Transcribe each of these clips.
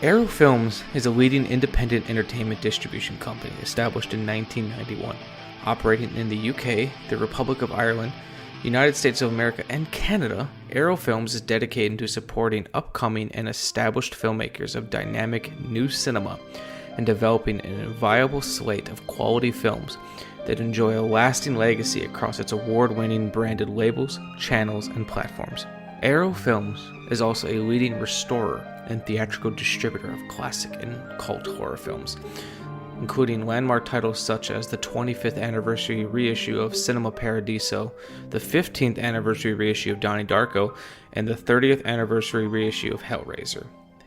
Arrow Films is a leading independent entertainment distribution company established in 1991, operating in the UK, the Republic of Ireland, United States of America, and Canada. Arrow Films is dedicated to supporting upcoming and established filmmakers of dynamic new cinema and developing an viable slate of quality films that enjoy a lasting legacy across its award-winning branded labels, channels, and platforms. Arrow Films is also a leading restorer and theatrical distributor of classic and cult horror films, including landmark titles such as the 25th anniversary reissue of Cinema Paradiso, the 15th anniversary reissue of Donnie Darko, and the 30th anniversary reissue of Hellraiser.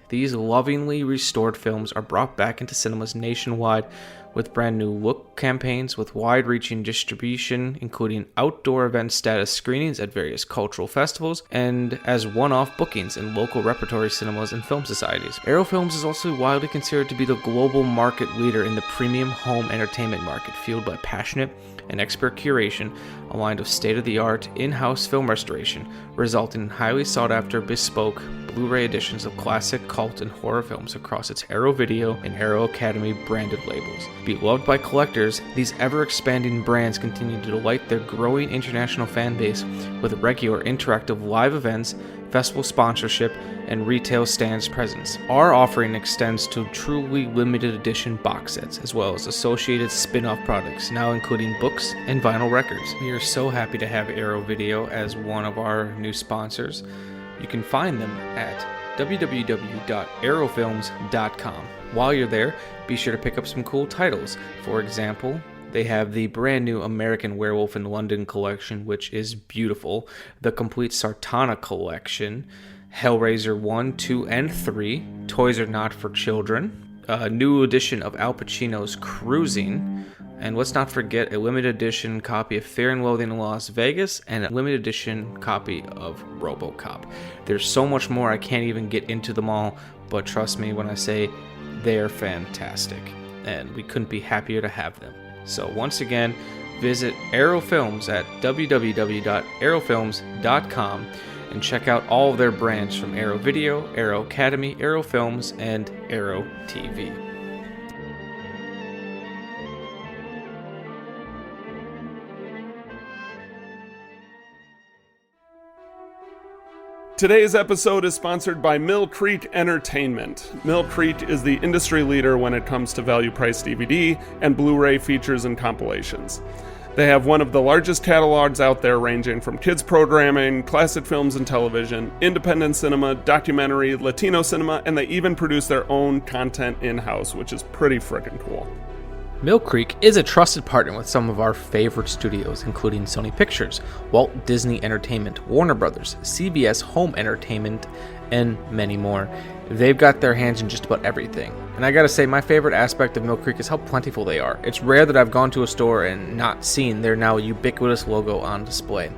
These lovingly restored films are brought back into cinemas nationwide with brand new look campaigns with wide-reaching distribution, including outdoor event status screenings at various cultural festivals, and as one-off bookings in local repertory cinemas and film societies. Arrow Films is also widely considered to be the global market leader in the premium home entertainment market, fueled by passionate and expert curation, aligned with state-of-the-art in-house film restoration, resulting in highly sought-after bespoke Blu-ray editions of classic, cult, and horror films across its Arrow Video and Arrow Academy branded labels. Beloved by collectors, these ever-expanding brands continue to delight their growing international fan base with regular interactive live events, festival sponsorship, and retail stands presence. Our offering extends to truly limited edition box sets, as well as associated spin-off products, now including books and vinyl records. We are so happy to have Arrow Video as one of our new sponsors. You can find them at www.arrowfilms.com. While you're there, be sure to pick up some cool titles. For example, they have the brand new American Werewolf in London collection, which is beautiful, the complete Sartana collection, Hellraiser 1, 2, and 3, Toys Are Not for Children, a new edition of Al Pacino's Cruising, and let's not forget a limited edition copy of Fear and Loathing in Las Vegas and a limited edition copy of RoboCop. There's so much more, I can't even get into them all, but trust me when I say they're fantastic, and we couldn't be happier to have them. So once again, visit Arrow Films at www.arrowfilms.com and check out all of their brands from Arrow Video, Arrow Academy, Arrow Films, and Arrow TV. Today's episode is sponsored by Mill Creek Entertainment. Mill Creek is the industry leader when it comes to value-priced DVD and Blu-ray features and compilations. They have one of the largest catalogs out there, ranging from kids programming, classic films and television, independent cinema, documentary, Latino cinema, and they even produce their own content in-house, which is pretty freaking cool. Mill Creek is a trusted partner with some of our favorite studios, including Sony Pictures, Walt Disney Entertainment, Warner Brothers, CBS Home Entertainment, and many more. They've got their hands in just about everything. And I gotta say, my favorite aspect of Mill Creek is how plentiful they are. It's rare that I've gone to a store and not seen their now ubiquitous logo on display.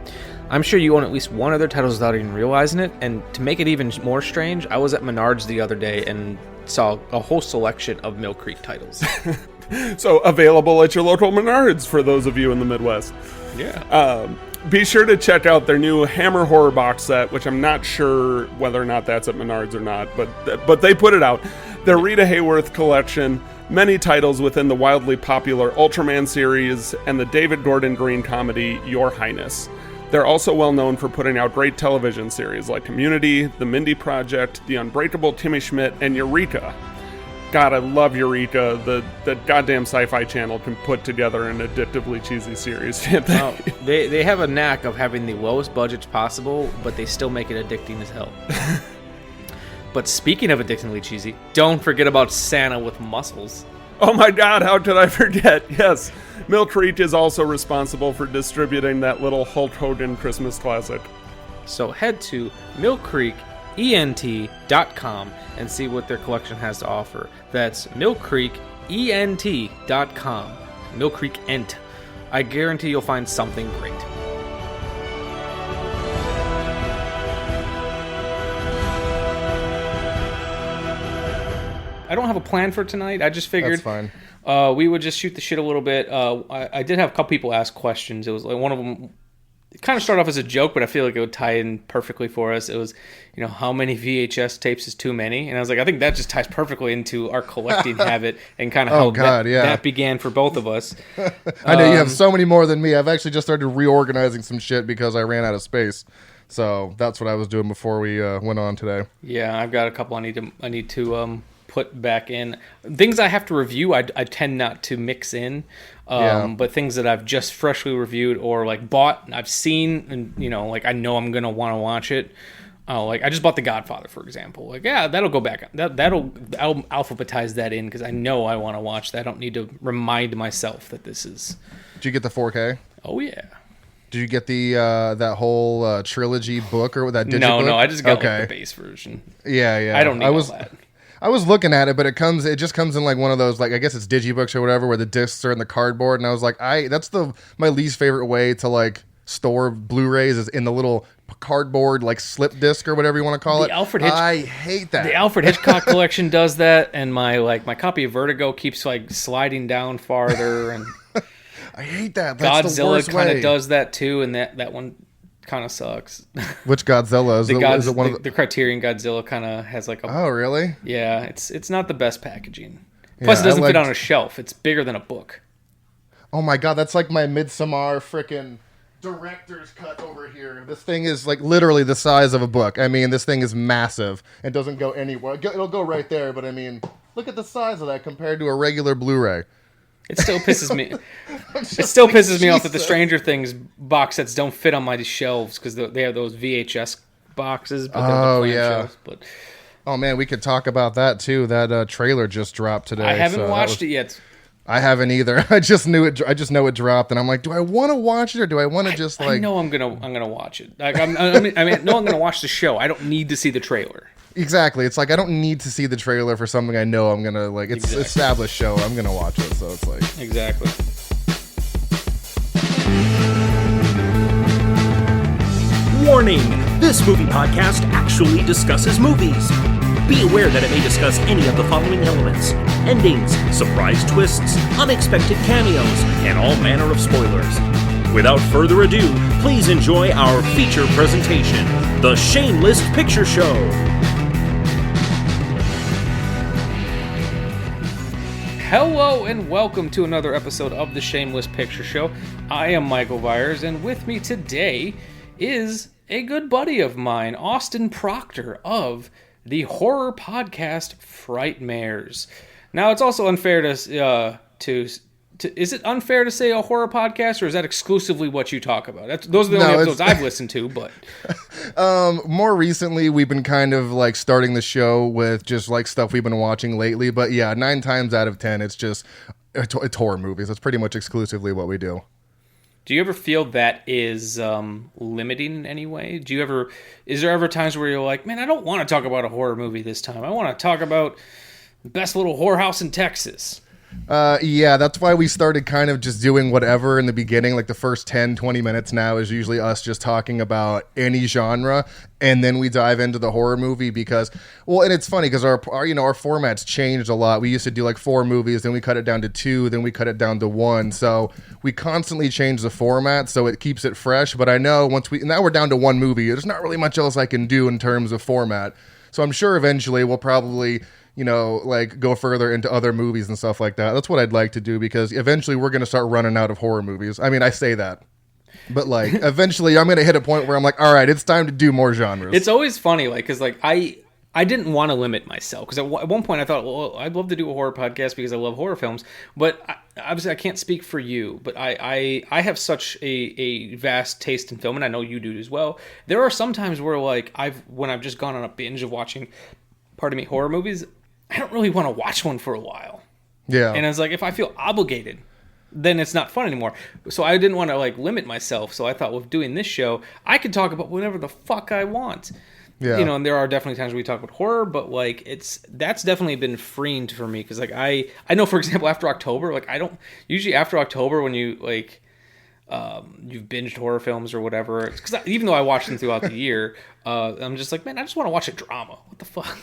I'm sure you own at least one of their titles without even realizing it, and to make it even more strange, I was at Menards the other day and saw a whole selection of Mill Creek titles. So available at your local Menards for those of you in the Midwest. Yeah. Be sure to check out their new Hammer Horror box set, which I'm not sure whether or not that's at Menards or not, but they put it out. Their Rita Hayworth collection, many titles within the wildly popular Ultraman series, and the David Gordon Green comedy Your Highness. They're also well known for putting out great television series like Community, The Mindy Project, The Unbreakable Kimmy Schmidt, and Eureka. God, I love Eureka. The goddamn Sci-Fi Channel can put together an addictively cheesy series, can't they? Oh, they have a knack of having the lowest budgets possible, but they still make it addicting as hell. But speaking of addictingly cheesy, don't forget about Santa with Muscles. Oh my God, how could I forget? Yes, Mill Creek is also responsible for distributing that little Hulk Hogan Christmas classic. So head to millcreekent.com and see what their collection has to offer. That's millcreekent.com. Mill Creek Ent. I guarantee you'll find something great. I don't have a plan for tonight. I just figured That's fine. We would just shoot the shit a little bit. I did have a couple people ask questions. It was like one of them it kind of started off as a joke, but I feel like it would tie in perfectly for us. It was, how many VHS tapes is too many? And I was like, I think that just ties perfectly into our collecting habit and kind of how that began for both of us. I know you have so many more than me. I've actually just started reorganizing some shit because I ran out of space. So that's what I was doing before we went on today. Yeah, I've got a couple I need to put back in. Things I have to review, I tend not to mix in. But things that I've just freshly reviewed or like bought and I've seen and like I know I'm gonna want to watch it. Like I just bought The Godfather, for example. Like that'll go back. I'll alphabetize that in because I know I want to watch that. I don't need to remind myself that this is. Did you get the 4K? Oh yeah. Did you get the that whole trilogy book or that digital book? No, I just got like the base version. Yeah. I don't need all that. I was looking at it, but it just comes in like one of those, like I guess it's digibooks or whatever, where the discs are in the cardboard, and I was like, that's my least favorite way to like store Blu-rays is in the little cardboard like slip disc or whatever you want to call it. I hate that. The Alfred Hitchcock collection does that, and my copy of Vertigo keeps like sliding down farther, and I hate that. That's Godzilla kind of does that too, and that one kind of sucks. Which Godzilla is the Criterion Godzilla kind of has like a. Oh really? Yeah, it's not the best packaging. Plus, it doesn't fit on a shelf. It's bigger than a book. Oh my god, that's like my Midsommar frickin' director's cut over here. This thing is like literally the size of a book. I mean, this thing is massive and doesn't go anywhere. It'll go right there, but I mean, look at the size of that compared to a regular Blu-ray. It still pisses me. It still pisses me off that the Stranger Things box sets don't fit on my shelves because they have those VHS boxes. But shelves, but oh man, we could talk about that too. That trailer just dropped today. I haven't watched it yet. I haven't either. I just know it dropped, and I'm like, do I want to watch it or do I want to just like? I know I'm gonna watch it. Like I mean, no, I'm gonna watch the show. I don't need to see the trailer. Exactly. It's like I don't need to see the trailer for something I know I'm gonna like. It's established show. I'm gonna watch it. So it's like exactly. Warning! This movie podcast actually discusses movies. Be aware that it may discuss any of the following elements: endings, surprise twists, unexpected cameos, and all manner of spoilers. Without further ado, please enjoy our feature presentation, The Shameless Picture Show. Hello and welcome to another episode of The Shameless Picture Show. I am Michael Byers, and with me today is a good buddy of mine, Austin Proctor of the horror podcast Frightmares. Now, it's also unfair to is it unfair to say a horror podcast, or is that exclusively what you talk about? Those are the only episodes I've listened to, but... more recently, we've been kind of like starting the show with just like stuff we've been watching lately, but yeah, 9 times out of 10, it's just it's horror movies. That's pretty much exclusively what we do. Do you ever feel that is limiting in any way? Is there ever times where you're like, man, I don't want to talk about a horror movie this time. I want to talk about the best little whorehouse in Texas. Yeah, that's why we started kind of just doing whatever in the beginning. Like the first 10, 20 minutes now is usually us just talking about any genre, and then we dive into the horror movie because, well, and it's funny because our formats changed a lot. We used to do like 4 movies, then we cut it down to 2, then we cut it down to 1. So we constantly change the format so it keeps it fresh. But I know now we're down to 1 movie. There's not really much else I can do in terms of format. So I'm sure eventually we'll probably, like go further into other movies and stuff like that. That's what I'd like to do because eventually we're going to start running out of horror movies. I mean, I say that, but like eventually I'm going to hit a point where I'm like, all right, it's time to do more genres. It's always funny, like, because like I didn't want to limit myself because at one point I thought, well, I'd love to do a horror podcast because I love horror films, but obviously I can't speak for you, but I have such a vast taste in film, and I know you do as well. There are some times where like when I've just gone on a binge of watching, horror movies, I don't really want to watch one for a while. Yeah. And it's like, if I feel obligated, then it's not fun anymore. So I didn't want to like limit myself. So I thought with doing this show, I could talk about whatever the fuck I want. Yeah. And there are definitely times we talk about horror, but like that's definitely been freeing for me. Cause like I know, for example, after October, like usually after October when you like, you've binged horror films or whatever, because even though I watch them throughout the year, I'm just like, man, I just want to watch a drama. What the fuck?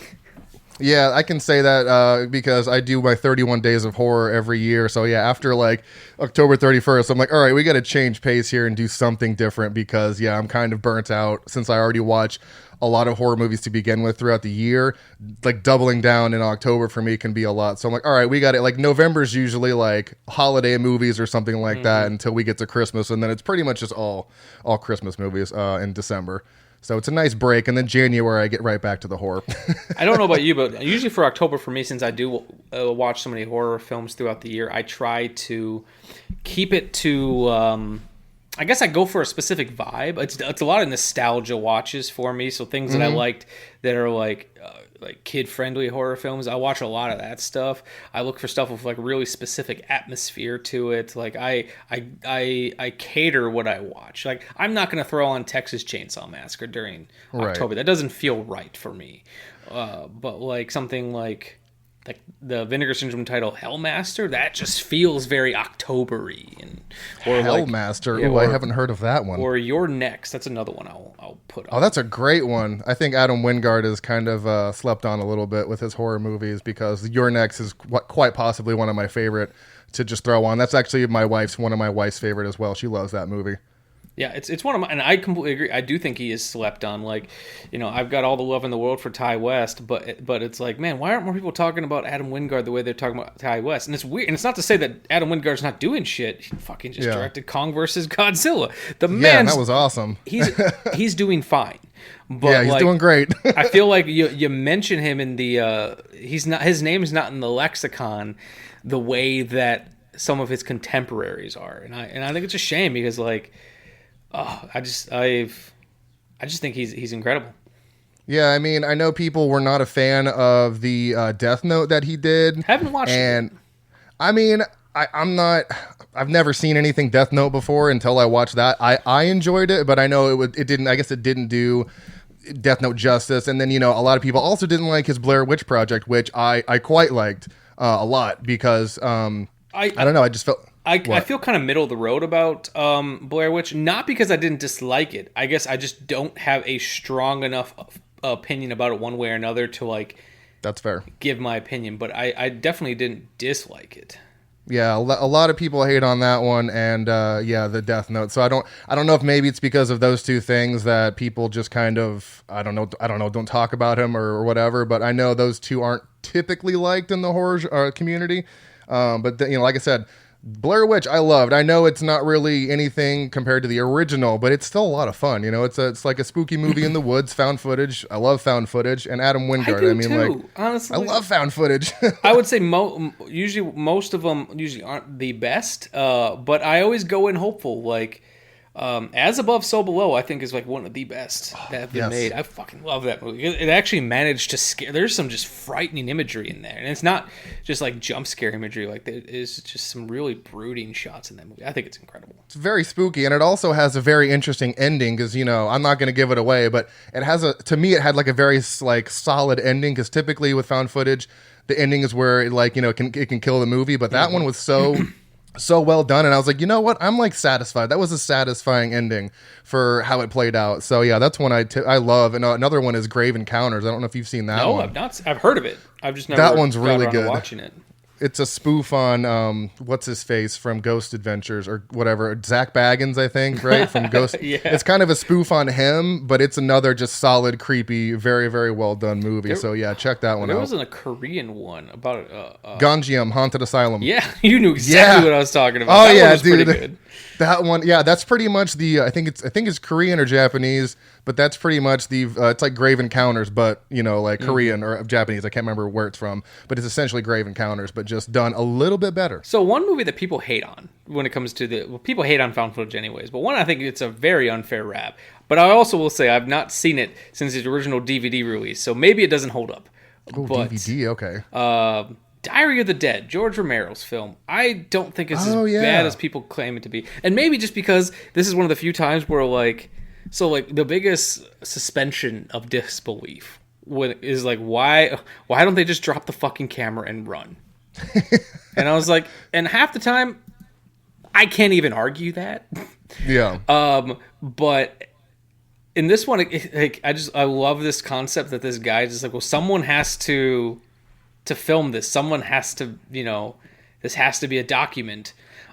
Yeah, I can say that because I do my 31 days of horror every year. So yeah, after like October 31st, I'm like, all right, we got to change pace here and do something different because yeah, I'm kind of burnt out since I already watch a lot of horror movies to begin with throughout the year. Like doubling down in October for me can be a lot. So I'm like, all right, we got it. Like November's usually like holiday movies or something like that until we get to Christmas, and then it's pretty much just all Christmas movies in December. So it's a nice break, and then January I get right back to the horror. I don't know about you, but usually for October for me, since I do watch so many horror films throughout the year, I try to keep it to. I guess I go for a specific vibe. It's a lot of nostalgia watches for me. So things that I liked that are like kid friendly horror films. I watch a lot of that stuff. I look for stuff with like really specific atmosphere to it. Like I cater what I watch. Like I'm not gonna throw on Texas Chainsaw Massacre during October. That doesn't feel right for me. But like something like the Vinegar Syndrome title Hellmaster, that just feels very October-y. Or Hellmaster? Like, I haven't heard of that one. Or You're Next, that's another one I'll put on. Oh, that's a great one. I think Adam Wingard is kind of slept on a little bit with his horror movies because Your Next is quite possibly one of my favorite to just throw on. That's actually one of my wife's favorite as well. She loves that movie. Yeah, it's one of my, and I completely agree. I do think he is slept on. Like, I've got all the love in the world for Ty West, but it's like, man, why aren't more people talking about Adam Wingard the way they're talking about Ty West? And it's weird. And it's not to say that Adam Wingard's not doing shit. He fucking just directed Kong versus Godzilla. The man, that was awesome. He's doing fine. But yeah, he's doing great. I feel like you mention him in the his name's not in the lexicon the way that some of his contemporaries are, and I think it's a shame because like. Oh, I just think he's incredible. Yeah, I mean, I know people were not a fan of the Death Note that he did. Haven't watched it. I mean, I'm not. I've never seen anything Death Note before until I watched that. I enjoyed it, but I know it didn't. I guess it didn't do Death Note justice. And then a lot of people also didn't like his Blair Witch Project, which I quite liked a lot because I don't know. I just felt. I feel kind of middle of the road about Blair Witch, not because I didn't dislike it. I guess I just don't have a strong enough opinion about it one way or another to like. That's fair. Give my opinion, but I definitely didn't dislike it. Yeah, a lot of people hate on that one, and the Death Note. So I don't know if maybe it's because of those two things that people just kind of I don't know, don't talk about him or whatever. But I know those two aren't typically liked in the horror community. But like I said. Blair Witch, I loved. I know it's not really anything compared to the original, but it's still a lot of fun. It's like a spooky movie in the woods, found footage. I love found footage, and Adam Wingard. I do too, honestly, I love found footage. I would say usually most of them aren't the best, but I always go in hopeful. Like As Above, So Below, I think is like one of the best that have been made. I fucking love that movie. It actually managed to scare. There's some just frightening imagery in there, and it's not just like jump scare imagery. Like there is just some really brooding shots in that movie. I think it's incredible. It's very spooky, and it also has a very interesting ending because I'm not going to give it away, but it has to me it had like a very like solid ending because typically with found footage, the ending is where it can kill the movie, but that one was so well done, and I was like, you know what? I'm like satisfied. That was a satisfying ending for how it played out. So yeah, that's one I love. And another one is Grave Encounters. I don't know if you've seen that one. No, I've not. I've heard of it. I've just never. That one's really good. Watching it. It's a spoof on what's his face from Ghost Adventures or whatever, Zach Baggins, I think, right? From Ghost. Yeah. It's kind of a spoof on him, but it's another just solid, creepy, very, very well done movie. So yeah, check that one out. There wasn't a Korean one about Ganjiam Haunted Asylum. Yeah, you knew exactly what I was talking about. Oh that yeah, one was dude. Pretty good. That one, yeah, that's pretty much the. I think it's Korean or Japanese, but that's pretty much the. It's like Grave Encounters, but like Korean or Japanese. I can't remember where it's from, but it's essentially Grave Encounters, but just done a little bit better. So one movie that people hate on when it comes to people hate on found footage anyways, but one I think it's a very unfair rap. But I also will say I've not seen it since its original DVD release, so maybe it doesn't hold up. Oh, DVD, okay. Diary of the Dead, George Romero's film. I don't think it's as bad as people claim it to be. And maybe just because this is one of the few times where the biggest suspension of disbelief is like, why don't they just drop the fucking camera and run? And I was like, and half the time, I can't even argue that. Yeah. But in this one, like I love this concept that this guy just like, well, someone has to film this. Someone has to, this has to be a document.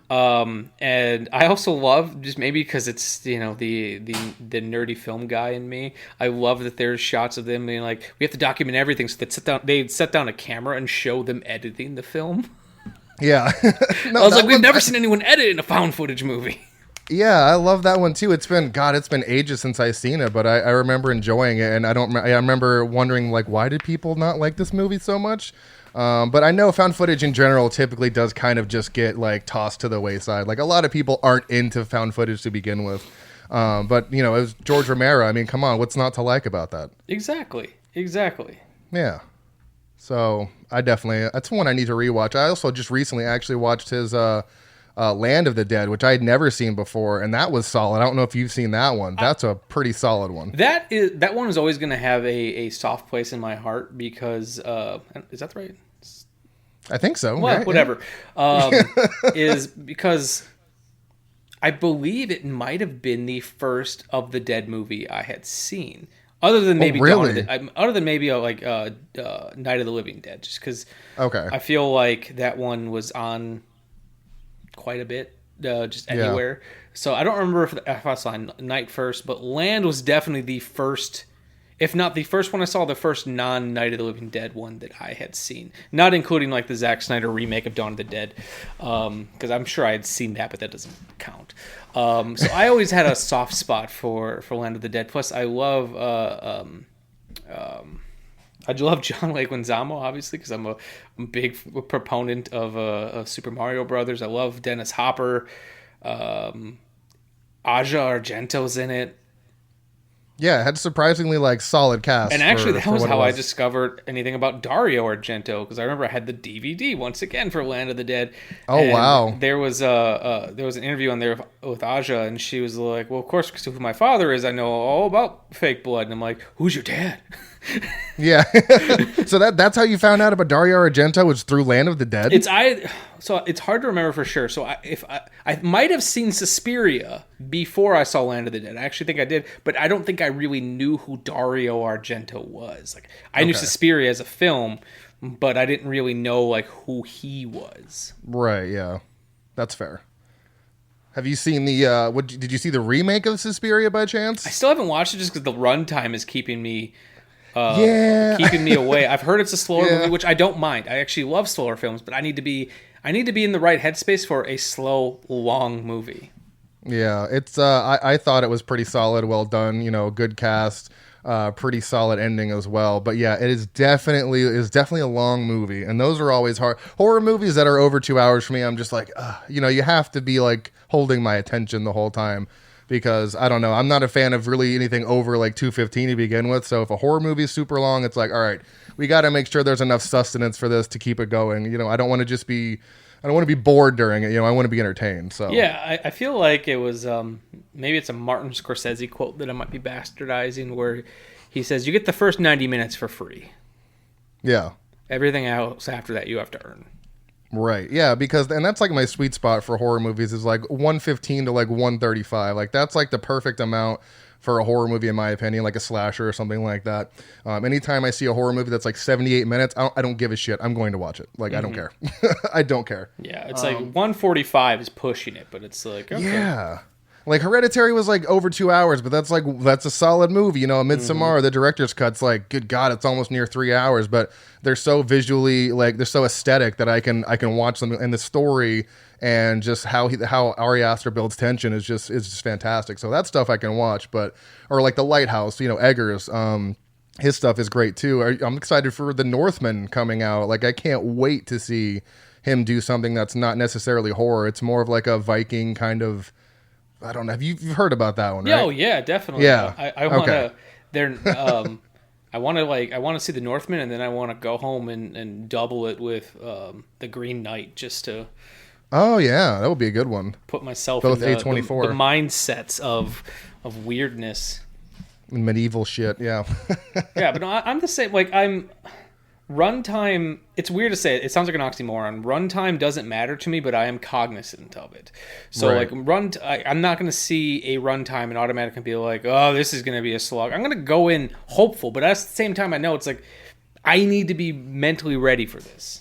And I also love, just maybe because it's, the nerdy film guy in me, I love that there's shots of them being like, we have to document everything. So they'd set down a camera and show them editing the film. Yeah. No, I was like, we've never seen anyone edit in a found footage movie. Yeah, I love that one too. It's been ages since I've seen it, but I remember enjoying it, and I remember wondering like, why did people not like this movie so much? But I know found footage in general typically does kind of just get like tossed to the wayside. Like a lot of people aren't into found footage to begin with. But it was George Romero. I mean, come on, what's not to like about that? Exactly. Yeah. So that's one I need to rewatch. I also just recently actually watched his Land of the Dead, which I had never seen before, and that was solid. I don't know if you've seen that one. That's a pretty solid one. That one is always going to have a soft place in my heart because is that right? I think so. Well, right? whatever. Is because I believe it might have been the first of the Dead movie I had seen, other than maybe really? Night of the Living Dead, just because. Okay. I feel like that one was on quite a bit, just anywhere. Yeah. So I don't remember if I saw Night first, but Land was definitely the first, if not the first one I saw, the first non-Night of the Living Dead one that I had seen. Not including like the Zack Snyder remake of Dawn of the Dead, because I'm sure I had seen that, but that doesn't count. So I always had a soft spot for Land of the Dead. Plus, I love John Leguizamo, obviously, because I'm a big proponent of Super Mario Brothers. I love Dennis Hopper. Aja Argento's in it. Yeah, it had surprisingly like solid cast. And actually, that was how I discovered anything about Dario Argento, because I remember I had the DVD once again for Land of the Dead. Oh, wow! There was an interview on there with Aja, and she was like, "Well, of course, because who my father is, I know all about fake blood." And I'm like, "Who's your dad?" Yeah. So that's how you found out about Dario Argento, was through Land of the Dead? So it's hard to remember for sure. So I might have seen Suspiria before I saw Land of the Dead. I actually think I did, but I don't think I really knew who Dario Argento was. Like I knew Suspiria as a film, but I didn't really know like who he was. Right, yeah. That's fair. Have you seen the did you see the remake of Suspiria by chance? I still haven't watched it just because the runtime is keeping me keeping me away. I've heard it's a slower movie, which I don't mind. I actually love slower films, but I need to be in the right headspace for a slow, long movie. Yeah, it's I thought it was pretty solid, well done, good cast, pretty solid ending as well. But yeah, it is definitely a long movie, and those are always hard. Horror movies that are over 2 hours for me, I'm just like, you have to be like holding my attention the whole time. Because, I don't know, I'm not a fan of really anything over like 2:15 to begin with. So if a horror movie is super long, it's like, all right, we got to make sure there's enough sustenance for this to keep it going. I don't want to be bored during it. I want to be entertained. So yeah, I feel like it was, maybe it's a Martin Scorsese quote that I might be bastardizing, where he says, you get the first 90 minutes for free. Yeah. Everything else after that you have to earn. Right, yeah, and that's like my sweet spot for horror movies is like 115 to like 135. Like that's like the perfect amount for a horror movie in my opinion, like a slasher or something like that. Anytime I see a horror movie that's like 78 minutes, I don't give a shit. I'm going to watch it. Like I don't care. I don't care. Yeah, it's like 145 is pushing it, but it's like okay. Yeah. Like Hereditary was like over 2 hours, but that's a solid movie. Midsommar, the director's cut's like, good God, it's almost near 3 hours, but they're so visually, like they're so aesthetic that I can watch them, and the story and just how Ari Aster builds tension is just fantastic. So that stuff I can watch, or like The Lighthouse, Eggers, his stuff is great too. I'm excited for The Northman coming out. Like I can't wait to see him do something that's not necessarily horror. It's more of like a Viking kind of. I don't know. You've heard about that one, right? Oh yeah, definitely. Yeah. I want to. I want to see The Northman, and then I want to go home and double it with The Green Knight, just to. Oh yeah, that would be a good one. Put myself both in A24 the mindsets of weirdness, medieval shit. Yeah. Yeah, but no, I'm the same. Like runtime, it's weird to say it sounds like an oxymoron. Runtime doesn't matter to me, but I am cognizant of it. So Right. I'm not going to see a runtime and automatically be like, oh, this is going to be a slog. I'm going to go in hopeful, but at the same time I know it's like I need to be mentally ready for this.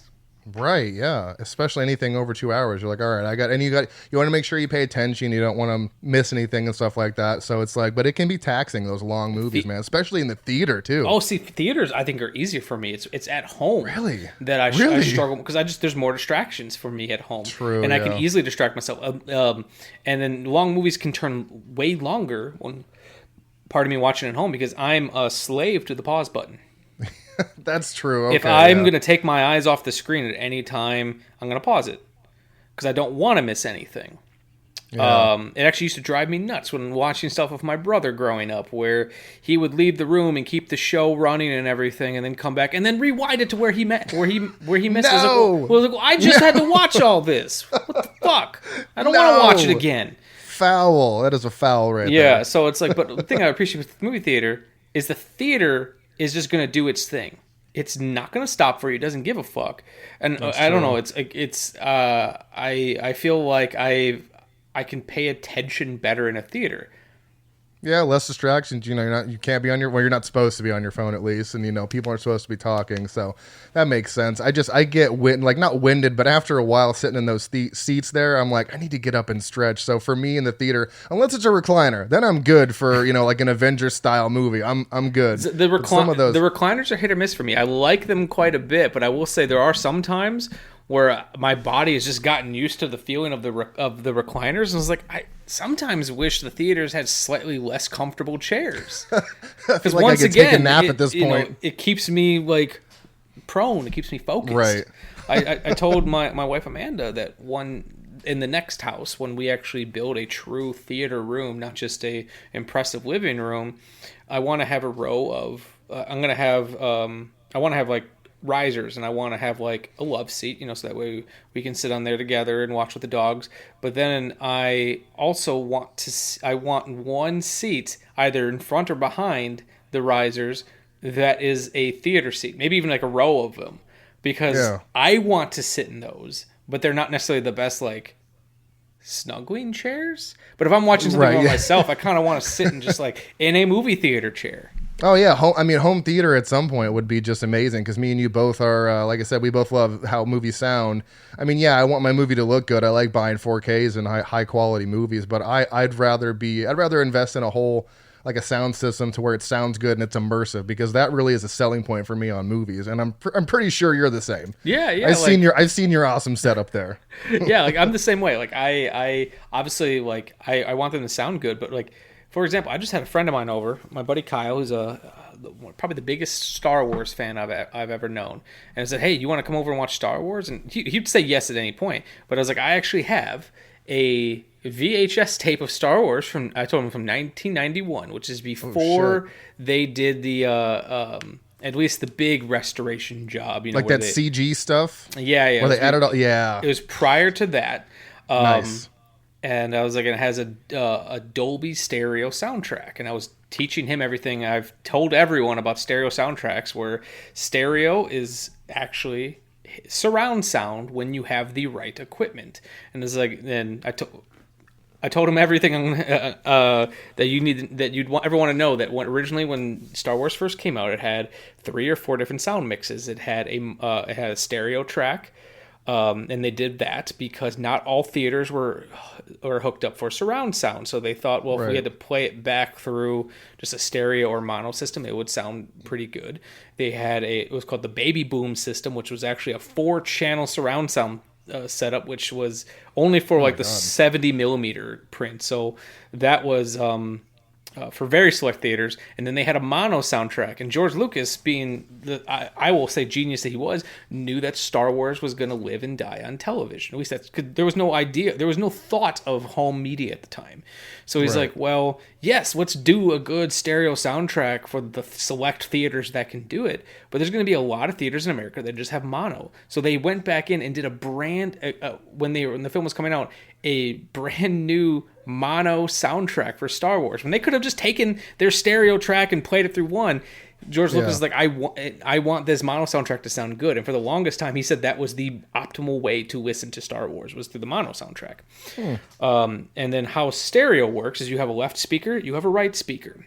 Right, yeah. Especially anything over 2 hours. You're like, all right, you want to make sure you pay attention. You don't want to miss anything and stuff like that. So it's like, but it can be taxing, those long movies, man, especially in the theater too. Oh, see, theaters I think are easier for me. It's at home. Really? That I Really? struggle because there's more distractions for me at home. True, and I can yeah. easily distract myself. And then long movies can turn way longer when part of me watching at home because I'm a slave to the pause button. That's true. Okay, If I'm yeah. going to take my eyes off the screen at any time, I'm going to pause it because I don't want to miss anything. Yeah. It actually used to drive me nuts when watching stuff with my brother growing up, where he would leave the room and keep the show running and everything, and then come back and then rewind it to where he missed. No! I just had to watch all this. What the fuck? I don't want to watch it again. Foul. That is a foul right Yeah, there. so it's like, but the thing I appreciate with the movie theater is the theater is just going to do its thing. It's not going to stop for you. It doesn't give a fuck. And I don't know. I feel like I can pay attention better in a theater. Yeah, less distractions. You know, you can't be on you're not supposed to be on your phone at least, and you know, people aren't supposed to be talking, so that makes sense. I get not winded, but after a while sitting in those seats there, I'm like, I need to get up and stretch. So for me in the theater, unless it's a recliner, then I'm good for, you know, like an Avengers style movie. I'm good. The But some of those, the recliners are hit or miss for me. I like them quite a bit, but I will say there are some times where my body has just gotten used to the feeling of the recliners, and I was like, I sometimes wish the theaters had slightly less comfortable chairs. Because like I could take a nap at this point. It keeps me like prone. It keeps me focused. Right. I told my wife Amanda that in the next house, when we actually build a true theater room, not just a impressive living room, I want to have a row of. I want to have like risers, and I want to have like a love seat, you know, so that way we can sit on there together and watch with the dogs. But then I also want one seat either in front or behind the risers that is a theater seat, maybe even like a row of them, because I want to sit in those, but they're not necessarily the best like snuggling chairs. But if I'm watching something by myself, I kind of want to sit in just like in a movie theater chair. Oh yeah, home theater at some point would be just amazing because me and you both are, like I said, we both love how movies sound. I mean, yeah, I want my movie to look good. I like buying 4Ks and high quality movies, but I'd rather invest in a whole like a sound system to where it sounds good and it's immersive, because that really is a selling point for me on movies, and I'm pretty sure you're the same. Yeah. I've seen your awesome setup there. Yeah, like I'm the same way. Like I obviously like I want them to sound good, but like. For example, I just had a friend of mine over, my buddy Kyle, who's probably the biggest Star Wars fan I've ever known. And I said, hey, you want to come over and watch Star Wars? And he'd say yes at any point. But I was like, I actually have a VHS tape of Star Wars from 1991, which is before they did the at least the big restoration job. You know, like that CG stuff? Yeah. Where they added all, yeah. It was prior to that. Nice. And I was like, it has a Dolby stereo soundtrack. And I was teaching him everything I've told everyone about stereo soundtracks, where stereo is actually surround sound when you have the right equipment. And it's like, then I told him everything that you'd ever want to know. That originally when Star Wars first came out, it had 3 or 4 different sound mixes. It had a stereo track. And they did that because not all theaters were hooked up for surround sound. So they thought, well, if we had to play it back through just a stereo or mono system, it would sound pretty good. They had it was called the Baby Boom system, which was actually a 4-channel surround sound setup, which was only for the 70 millimeter print. So that was for very select theaters. And then they had a mono soundtrack. And George Lucas, being I will say genius that he was, knew that Star Wars was going to live and die on television. At least that's because there was no idea, there was no thought of home media at the time. So he's like, well, yes, let's do a good stereo soundtrack for the select theaters that can do it. But there's going to be a lot of theaters in America that just have mono. So they went back in and did a brand when the film was coming out, a brand new mono soundtrack for Star Wars, when they could have just taken their stereo track and played it through one. George Lucas is like, I want this mono soundtrack to sound good. And for the longest time, he said that was the optimal way to listen to Star Wars, was through the mono soundtrack. And then how stereo works is you have a left speaker, you have a right speaker.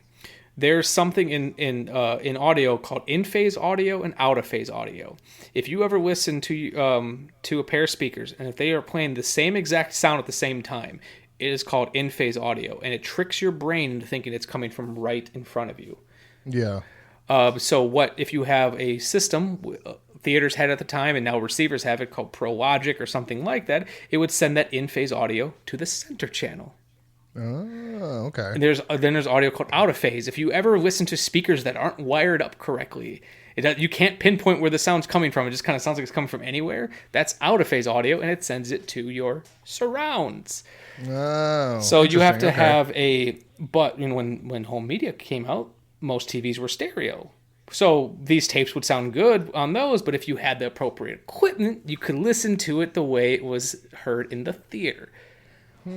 There's something in audio called in-phase audio and out-of-phase audio. If you ever listen to a pair of speakers, and if they are playing the same exact sound at the same time, it is called in-phase audio, and it tricks your brain into thinking it's coming from right in front of you. Yeah. So what if you have a system theaters had at the time, and now receivers have it, called Pro Logic or something like that, it would send that in-phase audio to the center channel. Oh, okay. And then there's audio called out of phase. If you ever listen to speakers that aren't wired up correctly, you can't pinpoint where the sound's coming from. It just kind of sounds like it's coming from anywhere. That's out of phase audio, and it sends it to your surrounds. Oh, so you have to have but when home media came out, most TVs were stereo. So these tapes would sound good on those, but if you had the appropriate equipment, you could listen to it the way it was heard in the theater.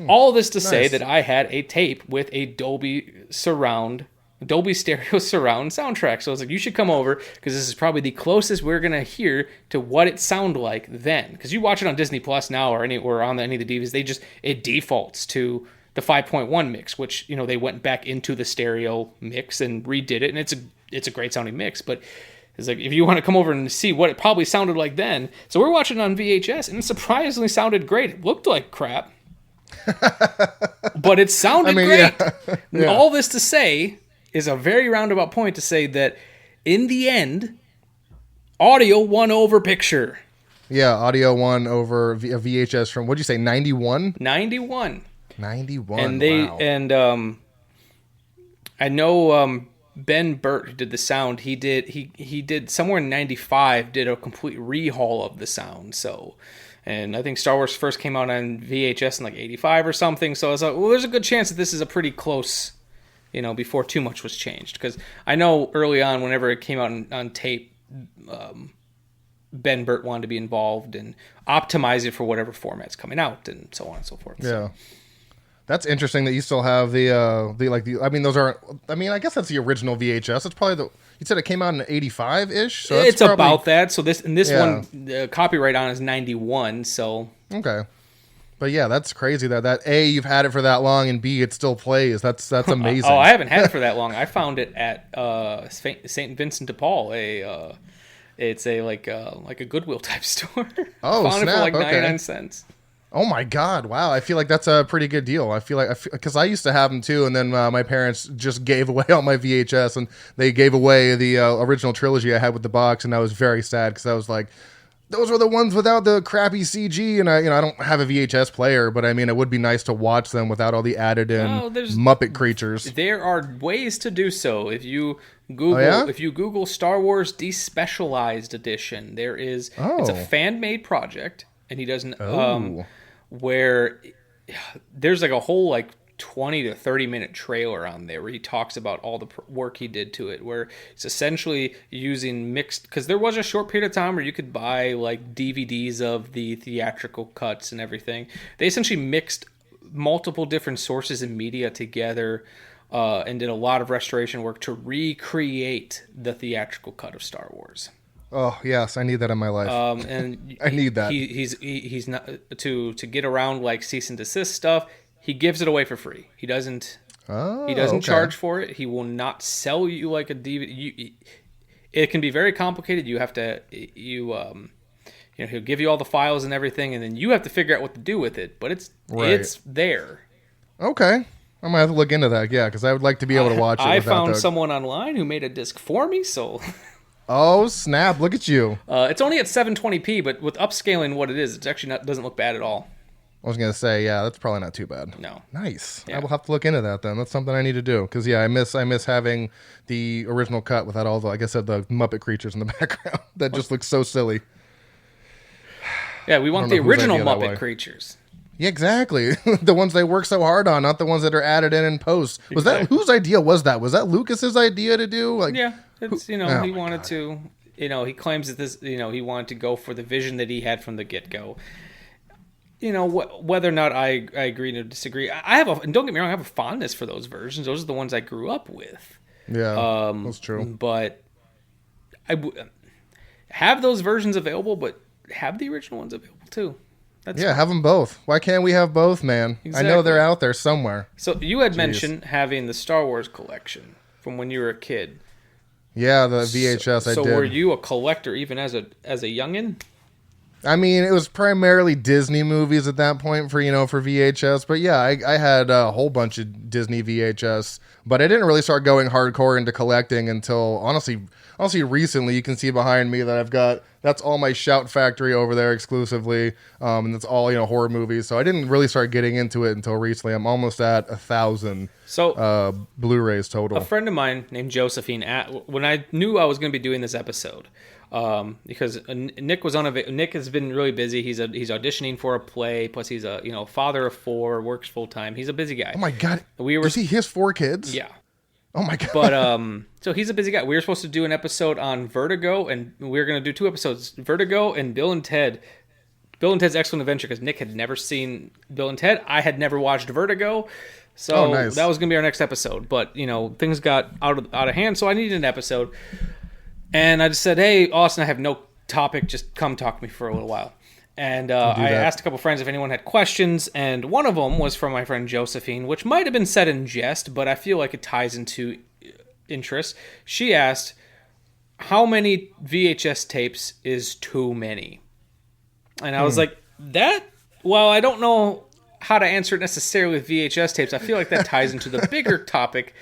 All this to say that I had a tape with a Dolby stereo surround soundtrack. So I was like, you should come over, because this is probably the closest we're going to hear to what it sounded like then. Because you watch it on Disney Plus now or on any of the DVDs, it defaults to the 5.1 mix, which, they went back into the stereo mix and redid it, and it's a great sounding mix. But it's like, if you want to come over and see what it probably sounded like then. So we're watching it on VHS, and it surprisingly sounded great. It looked like crap, but it sounded great. Yeah. All this to say is a very roundabout point to say that in the end, audio won over picture. Yeah, audio won over a VHS from, what'd you say, 91? 91. 91. And I know Ben Burt, who did the sound, he did somewhere in 95, did a complete rehaul of the sound. So, and I think Star Wars first came out on VHS in like 85 or something. So I was like, well, there's a good chance that this is a pretty close, before too much was changed. Because I know early on, whenever it came out on tape, Ben Burt wanted to be involved and optimize it for whatever format's coming out, and so on and so forth. Yeah. So. That's interesting that you still have I guess that's the original VHS. It's probably you said it came out in 85-ish? So it's probably about that. So this one, the copyright on is 91, so. Okay. But yeah, that's crazy that A, you've had it for that long, and B, it still plays. That's amazing. I haven't had it for that long. I found it at St. Vincent de Paul, it's like a Goodwill type store. Oh, found it for like 99 cents. Oh my God! Wow, I feel like that's a pretty good deal. I feel like because I used to have them too, and then my parents just gave away all my VHS, and they gave away the original trilogy I had with the box, and I was very sad because I was like, those were the ones without the crappy CG, and I don't have a VHS player, but I mean, it would be nice to watch them without all the added in Muppet creatures. There are ways to do so. If you Google Star Wars Despecialized Edition, there is it's a fan made project, and he doesn't where there's like a whole 20 to 30 minute trailer on there where he talks about all the work he did to it, where it's essentially using mixed, because there was a short period of time where you could buy DVDs of the theatrical cuts and everything. They essentially mixed multiple different sources and media together and did a lot of restoration work to recreate the theatrical cut of Star Wars. Oh yes, I need that in my life. And I need that. He's not to get around cease and desist stuff. He gives it away for free. He doesn't. He doesn't charge for it. He will not sell you like a DVD. It can be very complicated. You have to he'll give you all the files and everything, and then you have to figure out what to do with it. But it's there. Okay. I might have to look into that. Yeah, because I would like to be able to watch it. I found someone online who made a disc for me, so. Oh snap! Look at you. It's only at 720p, but with upscaling what it is, it's actually doesn't look bad at all. I was gonna say, yeah, that's probably not too bad. No. Nice. Yeah. I will have to look into that then. That's something I need to do because I miss having the original cut without all the, like I said, the Muppet creatures in the background. That just looks so silly. Yeah, we want the original Muppet creatures. Yeah, exactly. The ones they work so hard on, not the ones that are added in post. Was that whose idea was that? Was that Lucas's idea to do? Yeah, it's he wanted to. He claims that this. He wanted to go for the vision that he had from the get-go. Whether or not I agree or disagree, and don't get me wrong, I have a fondness for those versions. Those are the ones I grew up with. Yeah, that's true. But have those versions available, but have the original ones available too. Have them both. Why can't we have both, man? Exactly. I know they're out there somewhere. So you had mentioned having the Star Wars collection from when you were a kid. Yeah, the VHS I did. So were you a collector even as a youngin? I mean, it was primarily Disney movies at that point for VHS. But yeah, I had a whole bunch of Disney VHS. But I didn't really start going hardcore into collecting until, honestly recently. You can see behind me that that's all my Shout Factory over there exclusively. And that's all, horror movies. So I didn't really start getting into it until recently. I'm almost at 1,000 Blu-rays total. A friend of mine named Josephine, when I knew I was going to be doing this episode, because Nick has been really busy. He's auditioning for a play. Plus he's a father of 4, works full time. He's a busy guy. Oh my God. Is he his 4 kids? Yeah. Oh my God. But so he's a busy guy. We were supposed to do an episode on Vertigo, and we were going to do 2 episodes: Vertigo and Bill and Ted's Excellent Adventure, because Nick had never seen Bill and Ted. I had never watched Vertigo. So nice. That was going to be our next episode. But things got out of hand, so I needed an episode. And I just said, "Hey, Austin, I have no topic. Just come talk to me for a little while." And I asked a couple friends if anyone had questions, and one of them was from my friend Josephine, which might have been said in jest, but I feel like it ties into interest. She asked, how many VHS tapes is too many? And I was like, well, I don't know how to answer it necessarily with VHS tapes. I feel like that ties into the bigger topic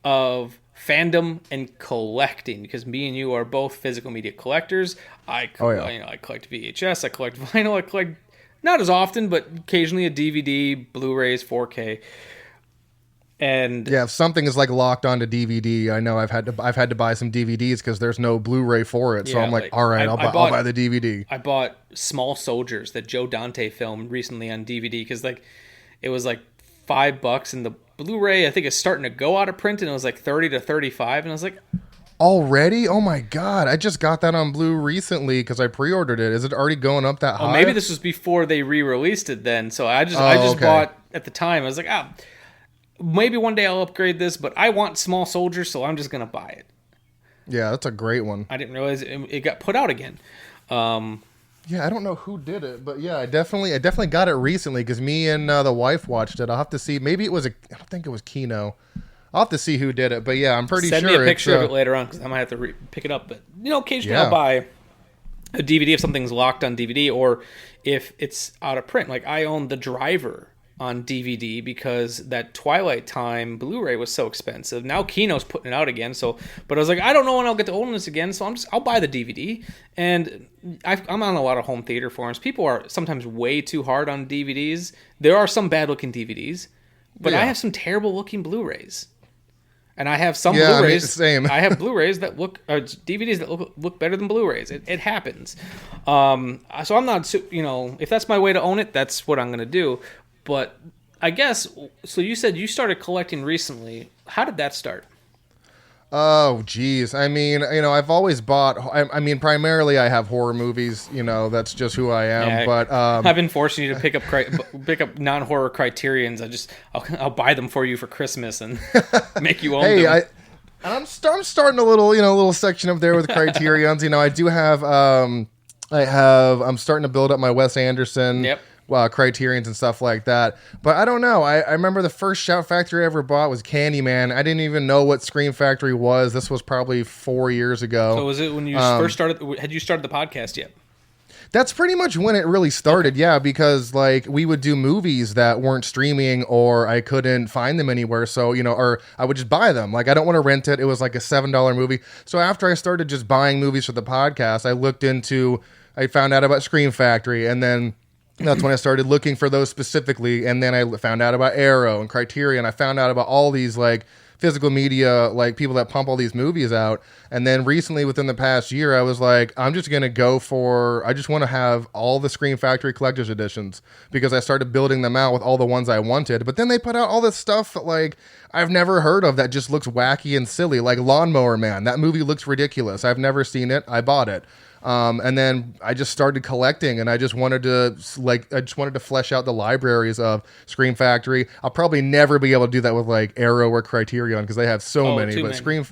of fandom and collecting, because me and you are both physical media collectors. I collect VHS, I collect vinyl, I collect not as often, but occasionally a DVD, Blu-rays, 4K. And yeah, if something is like locked onto DVD, I know I've had to buy some DVDs because there's no Blu-ray for it. So I'm like, all right, I'll buy the DVD. I bought Small Soldiers, that Joe Dante film, recently on DVD, because it was like $5, and the Blu-ray I think is starting to go out of print, and it was like 30 to 35, and I was like, already? Oh my God, I just got that on Blu recently because I pre-ordered it. Is it already going up that high? Maybe this was before they re-released it then. So I just bought at the time. I was like, maybe one day I'll upgrade this, but I want Small Soldiers, so I'm just gonna buy it. Yeah, that's a great one. I didn't realize it got put out again. Yeah, I don't know who did it, but yeah, I definitely got it recently because me and the wife watched it. I'll have to see. Maybe it was I don't think it was Kino. I'll have to see who did it, but yeah, I'm pretty sure. Send me a picture of it later on, because I might have to pick it up. But occasionally I'll buy a DVD if something's locked on DVD, or if it's out of print. Like I own The Driver on DVD because that Twilight Time Blu-ray was so expensive. Now Kino's putting it out again, but I was like, I don't know when I'll get to own this again, so I'll buy the DVD. And I'm on a lot of home theater forums. People are sometimes way too hard on DVDs. There are some bad-looking DVDs, but I have some terrible-looking Blu-rays. And I have some Blu-rays. Same. I have Blu-rays that DVDs that look better than Blu-rays. It happens. So I'm not, if that's my way to own it, that's what I'm going to do. But I guess, so you said you started collecting recently. How did that start? Oh, geez. I mean, I've always bought, I mean, primarily I have horror movies, that's just who I am. Yeah, but I've been forcing you to pick up non-horror Criterions. I'll buy them for you for Christmas and make you own them. I'm starting a little section up there with Criterions. I do have, I'm starting to build up my Wes Anderson. Yep. Criterions and stuff like that. But I don't know. I remember the first Shout Factory I ever bought was Candyman. I didn't even know what Scream Factory was. This was probably 4 years ago. So was it when you first started? Had you started the podcast yet? That's pretty much when it really started, yeah, because we would do movies that weren't streaming or I couldn't find them anywhere, so, or I would just buy them. I don't want to rent it. It was like a $7 movie. So after I started just buying movies for the podcast, I found out about Scream Factory, and then that's when I started looking for those specifically, and then I found out about Arrow and Criterion. I found out about all these physical media, people that pump all these movies out. And then recently, within the past year, I was like, I'm just gonna I just want to have all the Scream Factory collector's editions, because I started building them out with all the ones I wanted. But then they put out all this stuff that I've never heard of that just looks wacky and silly, like Lawnmower Man. That movie looks ridiculous. I've never seen it. I bought it. And then I just started collecting, and I just wanted to flesh out the libraries of Scream Factory. I'll probably never be able to do that with Arrow or Criterion because they have so many. But many.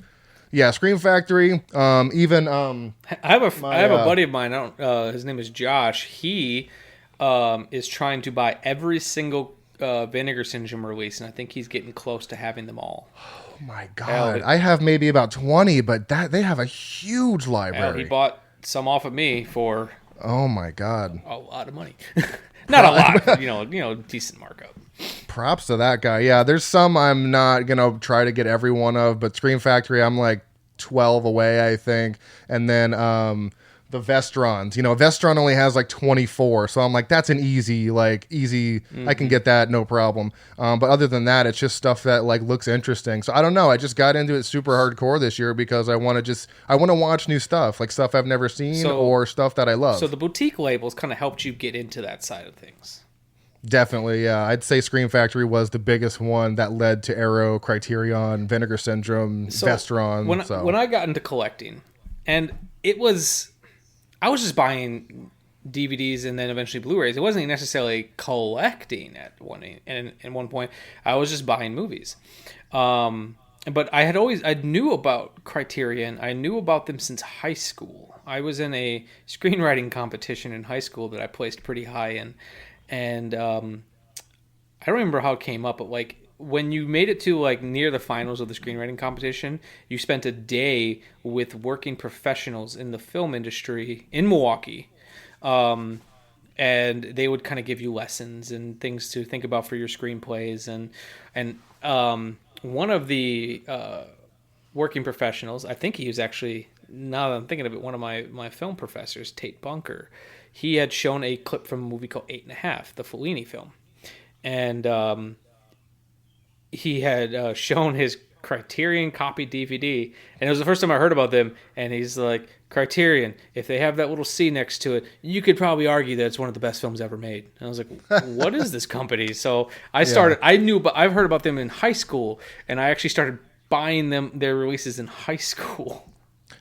yeah, Scream Factory. Even I have a buddy of mine. I don't. His name is Josh. He is trying to buy every single Vinegar Syndrome release, and I think he's getting close to having them all. oh my god, I have maybe about 20, but they have a huge library. He bought some off of me for oh my god, a lot of money. Not a lot, but, decent markup. Props to that guy. Yeah, there's some I'm not gonna try to get every one of, but Scream Factory I'm like 12 away, I think, and then the Vestrons. Vestron only has like 24, so I'm like, that's an easy. Mm-hmm. I can get that, no problem. But other than that, it's just stuff that like looks interesting. So I don't know. I just got into it super hardcore this year because I want to watch new stuff, like stuff I've never seen or stuff that I love. So the boutique labels kind of helped you get into that side of things. Definitely, yeah. I'd say Scream Factory was the biggest one that led to Arrow, Criterion, Vinegar Syndrome, Vestron. When I got into collecting, and I was just buying DVDs and then eventually Blu-rays. It wasn't necessarily collecting at one point. I was just buying movies. But I knew about Criterion. I knew about them since high school. I was in a screenwriting competition in high school that I placed pretty high in. And I don't remember how it came up, but like when you made it to like near the finals of the screenwriting competition, you spent a day with working professionals in the film industry in Milwaukee. And they would kind of give you lessons and things to think about for your screenplays. And one of the working professionals, I think he was actually, now that I'm thinking of it, one of my film professors, Tate Bunker. He had shown a clip from a movie called 8½, the Fellini film. And he had shown his Criterion copy DVD. And it was the first time I heard about them. And he's like, Criterion, if they have that little C next to it, you could probably argue that it's one of the best films ever made. And I was like, what is this company? So I started, I've heard about them in high school. And I actually started buying their releases in high school.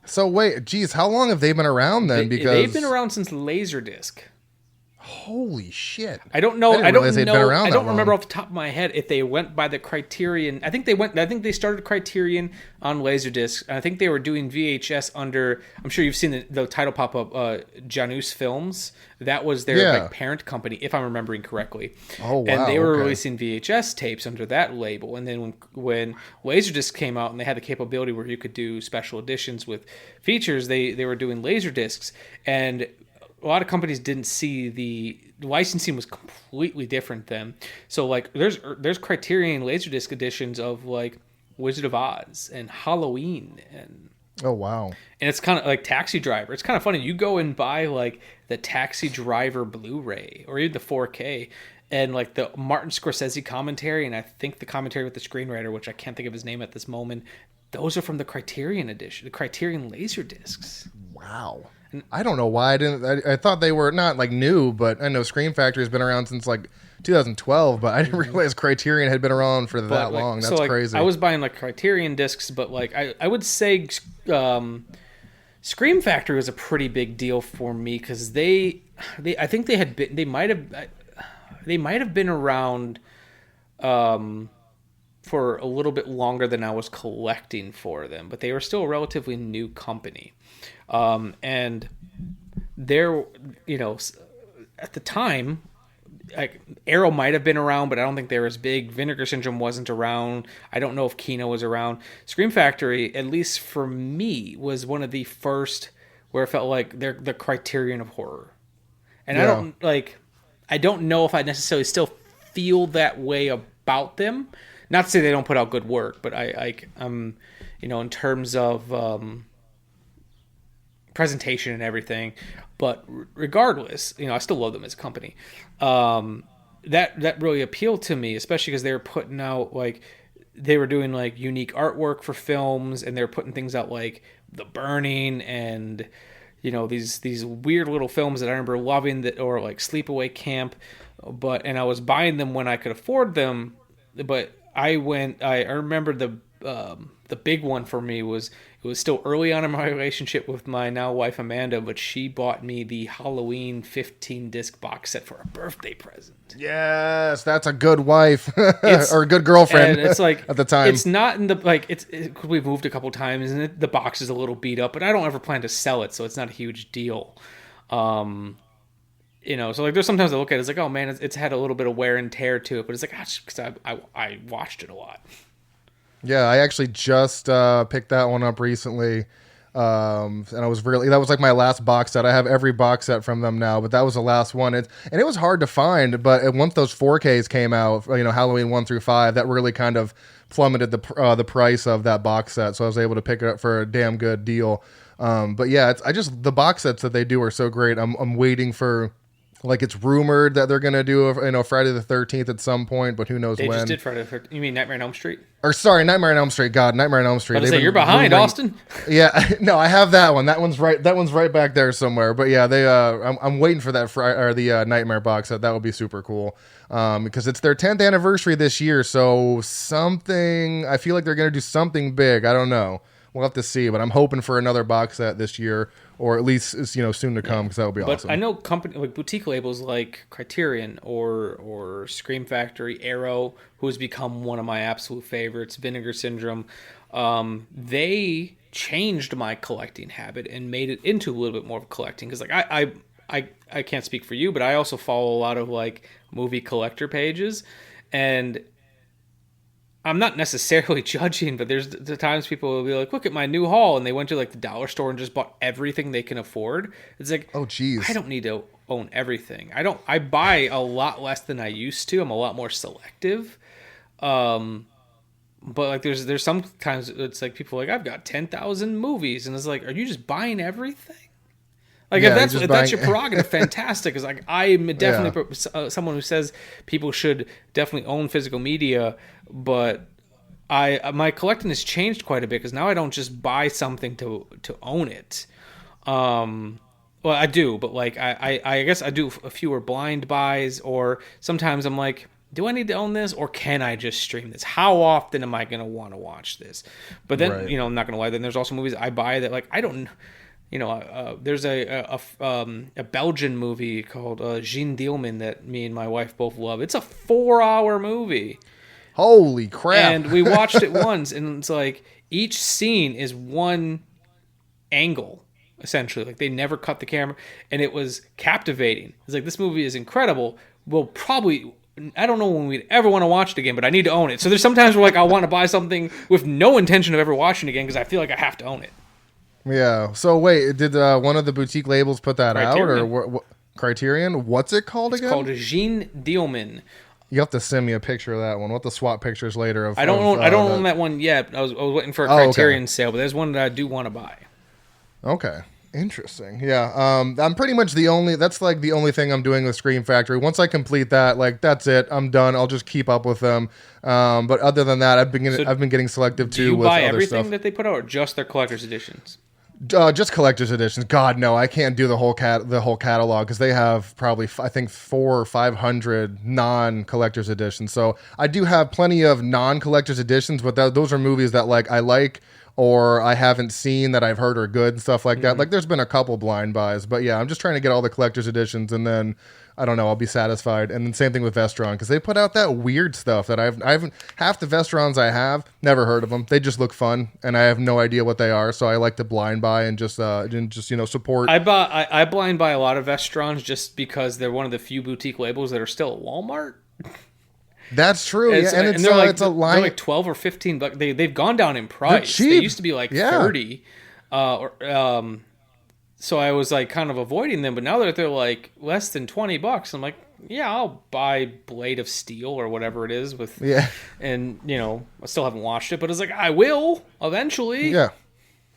So wait, geez, how long have they been around then? Because they've been around since Laserdisc. Holy shit! I don't know. I don't remember long. off the top of my head if they went by the Criterion. I think they started Criterion on Laserdisc. I think they were doing VHS under. I'm sure you've seen the title pop up. Janus Films. That was their parent company, if I'm remembering correctly. Oh wow! And they were releasing VHS tapes under that label. And then when Laserdisc came out and they had the capability where you could do special editions with features, they were doing Laserdiscs. And a lot of companies didn't see the licensing was completely different then. So like there's Criterion Laserdisc editions of like Wizard of Oz and Halloween and oh wow. And it's kind of like Taxi Driver. It's kind of funny. You go and buy like the Taxi Driver Blu-ray or even the 4K and like the Martin Scorsese commentary and I think the commentary with the screenwriter, which I can't think of his name at this moment, those are from the Criterion edition, the Criterion Laserdiscs. Wow. I don't know why I didn't. I thought they were not like new, but I know Scream Factory has been around since like 2012. But I didn't realize Criterion had been around for that long. That's so, crazy. I was buying like Criterion discs, but like I would say Scream Factory was a pretty big deal for me because they might have been around for a little bit longer than I was collecting for them, but they were still a relatively new company. And they're, at the time, like Arrow might have been around, but I don't think they were as big. Vinegar Syndrome wasn't around. I don't know if Kino was around. Scream Factory, at least for me, was one of the first where it felt like they're the Criterion of horror. And I don't know if I necessarily still feel that way about them. Not to say they don't put out good work, but I'm in terms of presentation and everything. But regardless, I still love them as a company. That really appealed to me, especially because they were putting out they were doing like unique artwork for films, and they were putting things out like The Burning and these weird little films that I remember loving, that or like Sleepaway Camp. And I was buying them when I could afford them, but I remember the the big one for me was, it was still early on in my relationship with my now wife Amanda, but she bought me the Halloween 15-disc box set for a birthday present. Yes, that's a good wife or a good girlfriend. And it's like at the time, it's not in the like we've moved a couple times and the box is a little beat up, but I don't ever plan to sell it, so it's not a huge deal. So like there's sometimes I look at it, it's like, oh man, it's had a little bit of wear and tear to it, but it's like, because I watched it a lot. Yeah, I actually just picked that one up recently. And that was like my last box set. I have every box set from them now, but that was the last one. And it was hard to find, but once those 4Ks came out, Halloween 1 through 5, that really kind of plummeted the price of that box set. So I was able to pick it up for a damn good deal. But yeah, the box sets that they do are so great. I'm waiting for. Like, it's rumored that they're going to do Friday the 13th at some point, but who knows when. They just did Friday the 13th. You mean Nightmare on Elm Street? Or, sorry, Nightmare on Elm Street. God, Nightmare on Elm Street. You're behind, Austin. Yeah, no, I have that one. That one's right back there somewhere. But yeah, I'm waiting for that the Nightmare box set. That would be super cool. Because it's their 10th anniversary this year, so I feel like they're going to do something big. I don't know. We'll have to see, but I'm hoping for another box set this year, or at least soon to come, because that would be awesome. But I know boutique labels like Criterion or Scream Factory, Arrow, who has become one of my absolute favorites, Vinegar Syndrome. They changed my collecting habit and made it into a little bit more of collecting, because like I can't speak for you, but I also follow a lot of like movie collector pages, and I'm not necessarily judging, but there's the times people will be like, look at my new haul, and they went to like the dollar store and just bought everything they can afford. It's like, oh geez, I don't need to own everything. I buy a lot less than I used to. I'm a lot more selective. But like there's sometimes it's like people are like, I've got 10,000 movies, and it's like, are you just buying everything? Like, yeah, if that's your prerogative, fantastic. Because like I'm definitely someone who says people should definitely own physical media, but my collecting has changed quite a bit, because now I don't just buy something to own it. Well, I do, but like I guess I do fewer blind buys, or sometimes I'm like, do I need to own this, or can I just stream this? How often am I going to want to watch this? But then right. I'm not going to lie. Then there's also movies I buy that like I don't. There's a Belgian movie called Jean Dielman that me and my wife both love. It's a 4-hour movie. Holy crap. And we watched it once, and it's like each scene is one angle, essentially. Like they never cut the camera, and it was captivating. It's like, this movie is incredible. We'll probably... I don't know when we'd ever want to watch it again, but I need to own it. So there's sometimes where like I want to buy something with no intention of ever watching it again, because I feel like I have to own it. Yeah. So wait, did one of the boutique labels put that Criterion. out, or what? Criterion? What's it called again? It's called Jean Dielman. You have to send me a picture of that one. We'll have to swap pictures later. I don't own that one yet. I was waiting for a Criterion sale, but there's one that I do want to buy. Okay. Interesting. Yeah. I'm pretty much that's like the only thing I'm doing with Scream Factory. Once I complete that, like that's it. I'm done. I'll just keep up with them. But other than that, I've been getting selective too. Do you with buy other everything stuff. that they put out, or just their collector's editions? Just collector's editions. God, no, I can't do the whole catalog, because they have probably, I think, 400 or 500 non-collector's editions. So I do have plenty of non-collector's editions, but those are movies that like I like, or I haven't seen that I've heard are good and stuff like that. Like there's been a couple blind buys, but yeah, I'm just trying to get all the collector's editions, and then I don't know, I'll be satisfied. And then same thing with Vestron, because they put out that weird stuff that I haven't half the Vestrons I have never heard of them. They just look fun, and I have no idea what they are, so I like to blind buy and just support. I blind buy a lot of Vestrons just because they're one of the few boutique labels that are still at Walmart. That's true. It's a line. They're like $12 or $15. They've gone down in price. They're cheap. They used to be like $30. So I was like kind of avoiding them, but now that they're like less than $20, I'm like, yeah, I'll buy Blade of Steel or whatever it is with. Yeah. And I still haven't watched it, but it's like I will eventually. Yeah.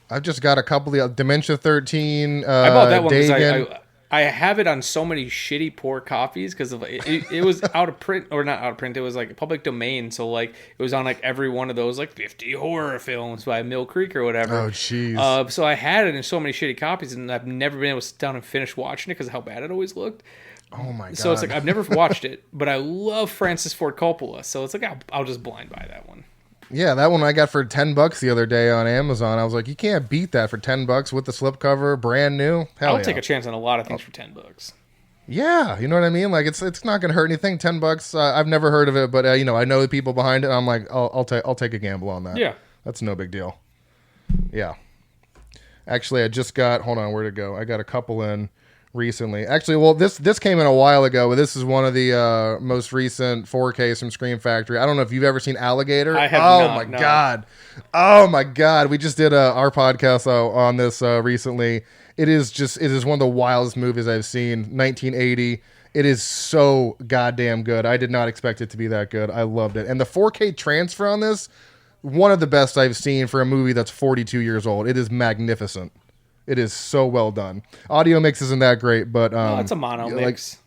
I've just got a couple of Dementia 13. I bought that one because I have it on so many shitty, poor copies because of it was out of print, or not out of print. It was like public domain, so like it was on like every one of those like 50 horror films by Mill Creek or whatever. Oh jeez. So I had it in so many shitty copies, and I've never been able to sit down and finish watching it because of how bad it always looked. Oh my god. So it's like I've never watched it, but I love Francis Ford Coppola, so it's like I'll just blind buy that one. Yeah, that one I got for $10 the other day on Amazon. I was like, you can't beat that for $10 with the slipcover, brand new. Hell I'll yeah. take a chance on a lot of things for $10. Yeah, you know what I mean. Like it's not gonna hurt anything. $10. I've never heard of it, but I know the people behind it. And I'm like, I'll take a gamble on that. Yeah, that's no big deal. Yeah, actually, I just got. Hold on, where'd it go? I got a couple in recently. Actually, well, this came in a while ago, but this is one of the most recent 4Ks from Scream Factory. I don't know if you've ever seen Alligator. I have Oh not, my no. god! Oh my god! We just did our podcast on this recently. It is one of the wildest movies I've seen. 1980. It is so goddamn good. I did not expect it to be that good. I loved it. And the 4K transfer on this, one of the best I've seen for a movie that's 42 years old. It is magnificent. It is so well done. Audio mix isn't that great, but it's a mono mix.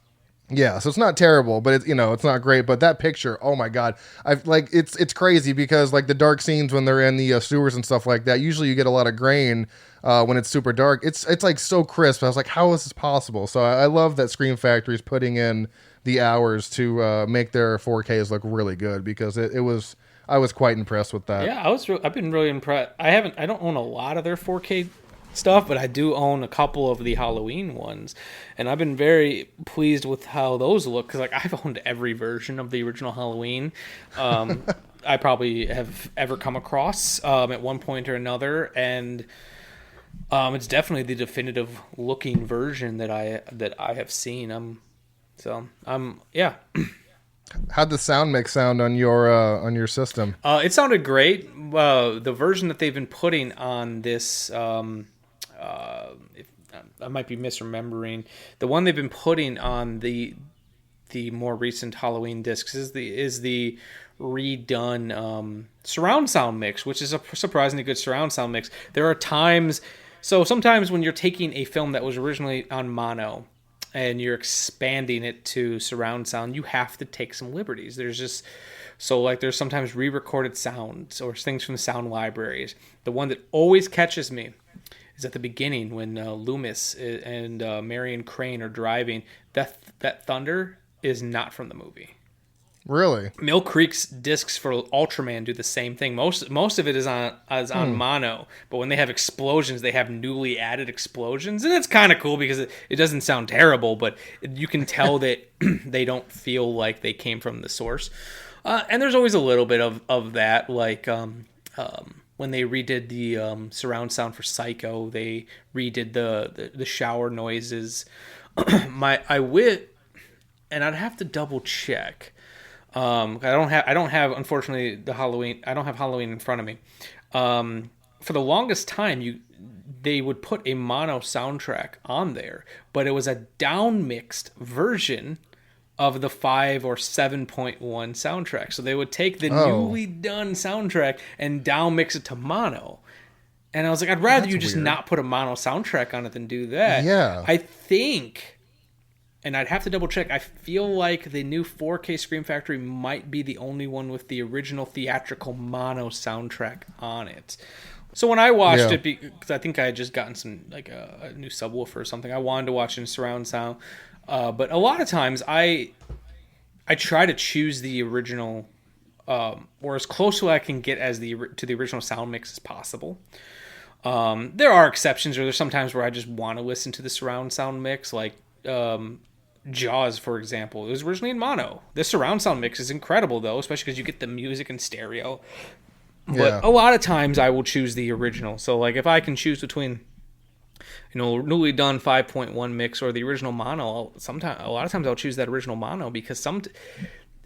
Yeah, so it's not terrible, but it's not great. But that picture, oh my god, it's crazy because like the dark scenes when they're in the sewers and stuff like that. Usually you get a lot of grain when it's super dark. It's like so crisp. I was like, how is this possible? So I love that Scream Factory's putting in the hours to make their 4Ks look really good because it was. I was quite impressed with that. Yeah, I've been really impressed. I don't own a lot of their 4K stuff, but I do own a couple of the Halloween ones, and I've been very pleased with how those look because like I've owned every version of the original Halloween I probably have ever come across at one point or another, and it's definitely the definitive looking version that I have seen. Yeah. How'd the sound mix sound on your system? It sounded great. The version that they've been putting on this, I might be misremembering. The one they've been putting on the more recent Halloween discs is the redone surround sound mix, which is a surprisingly good surround sound mix. There are times, so sometimes when you're taking a film that was originally on mono and you're expanding it to surround sound, you have to take some liberties. There's sometimes re-recorded sounds or things from the sound libraries. The one that always catches me is at the beginning when Loomis and Marion Crane are driving. That thunder is not from the movie. Really? Mill Creek's discs for Ultraman do the same thing. Most of it is on mono, but when they have explosions, they have newly added explosions, and it's kind of cool because it doesn't sound terrible, but you can tell that they don't feel like they came from the source. And there's always a little bit of that, like when they redid the surround sound for Psycho, they redid the shower noises. And I'd have to double check. I don't have unfortunately the Halloween. I don't have Halloween in front of me. For the longest time, they would put a mono soundtrack on there, but it was a down mixed version of the 5 or 7.1 soundtrack. So they would take the newly done soundtrack and down mix it to mono. And I was like, I'd rather you just weird. not put a mono soundtrack on it than do that. Yeah. I think, and I'd have to double check, I feel like the new 4K Scream Factory might be the only one with the original theatrical mono soundtrack on it. So when I watched it, because I think I had just gotten some, like a new subwoofer or something, I wanted to watch it in surround sound. But a lot of times I try to choose the original, or as close to I can get to the original sound mix as possible. There are exceptions, or there's sometimes where I just want to listen to the surround sound mix, like Jaws, for example. It was originally in mono. The surround sound mix is incredible, though, especially because you get the music in stereo. But a lot of times I will choose the original. So, like, if I can choose between, newly done 5.1 mix or the original mono, a lot of times I'll choose that original mono because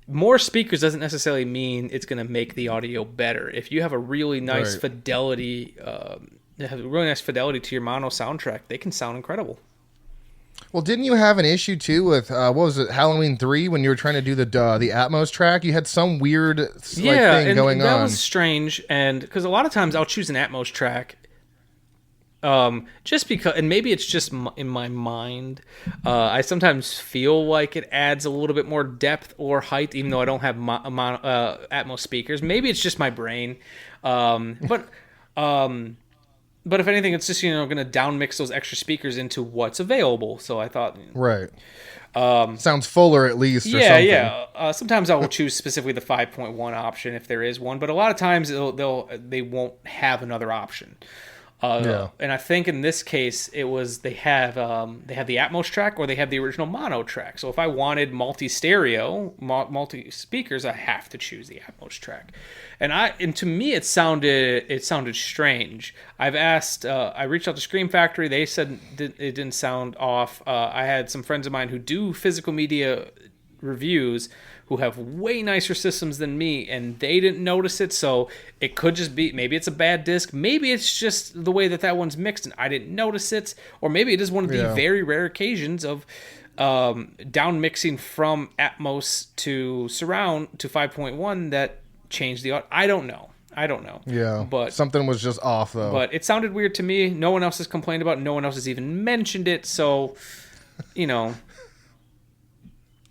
more speakers doesn't necessarily mean it's going to make the audio better. If you have a really nice fidelity, to your mono soundtrack, they can sound incredible. Well, didn't you have an issue too with what was it, Halloween 3, when you were trying to do the Atmos track? You had some weird thing going on. That was strange, and because a lot of times I'll choose an Atmos track, just because, and maybe it's just in my mind. I sometimes feel like it adds a little bit more depth or height, even though I don't have Atmos speakers. Maybe it's just my brain, but. But if anything, it's just, going to down mix those extra speakers into what's available. So I thought, right. Sounds fuller at least. Or something. Yeah. Sometimes I will choose specifically the 5.1 option if there is one, but a lot of times they won't have another option. And I think in this case it was they have the Atmos track or they have the original mono track. So if I wanted multi speakers, I have to choose the Atmos track. And to me it sounded strange. I've asked, I reached out to Scream Factory. They said it didn't sound off. I had some friends of mine who do physical media reviews who have way nicer systems than me, and they didn't notice it. So it could just be, maybe it's a bad disc, maybe it's just the way that one's mixed and I didn't notice it, or maybe it is one of the very rare occasions of down mixing from Atmos to surround to 5.1 that changed the audio. I don't know. Yeah, but something was just off though. But it sounded weird to me. No one else has complained about it. No one else has even mentioned it. So,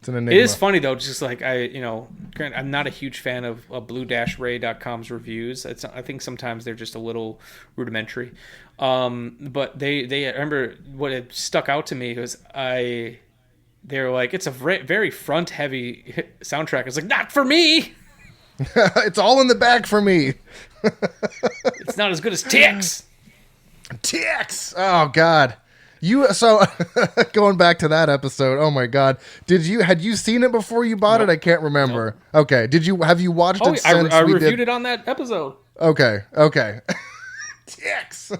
it's an enigma. It is funny though, just like granted, I'm not a huge fan of blue-ray.com's reviews. I think sometimes they're just a little rudimentary. But they I remember what it stuck out to me was they're like, it's a very front-heavy soundtrack. It's like, not for me. It's all in the back for me. It's not as good as TX. TX. Oh God. Going back to that episode, oh my God. Had you seen it before you bought it? I can't remember. Nope. Okay. Have you watched it since I reviewed it on that episode. Okay. TX.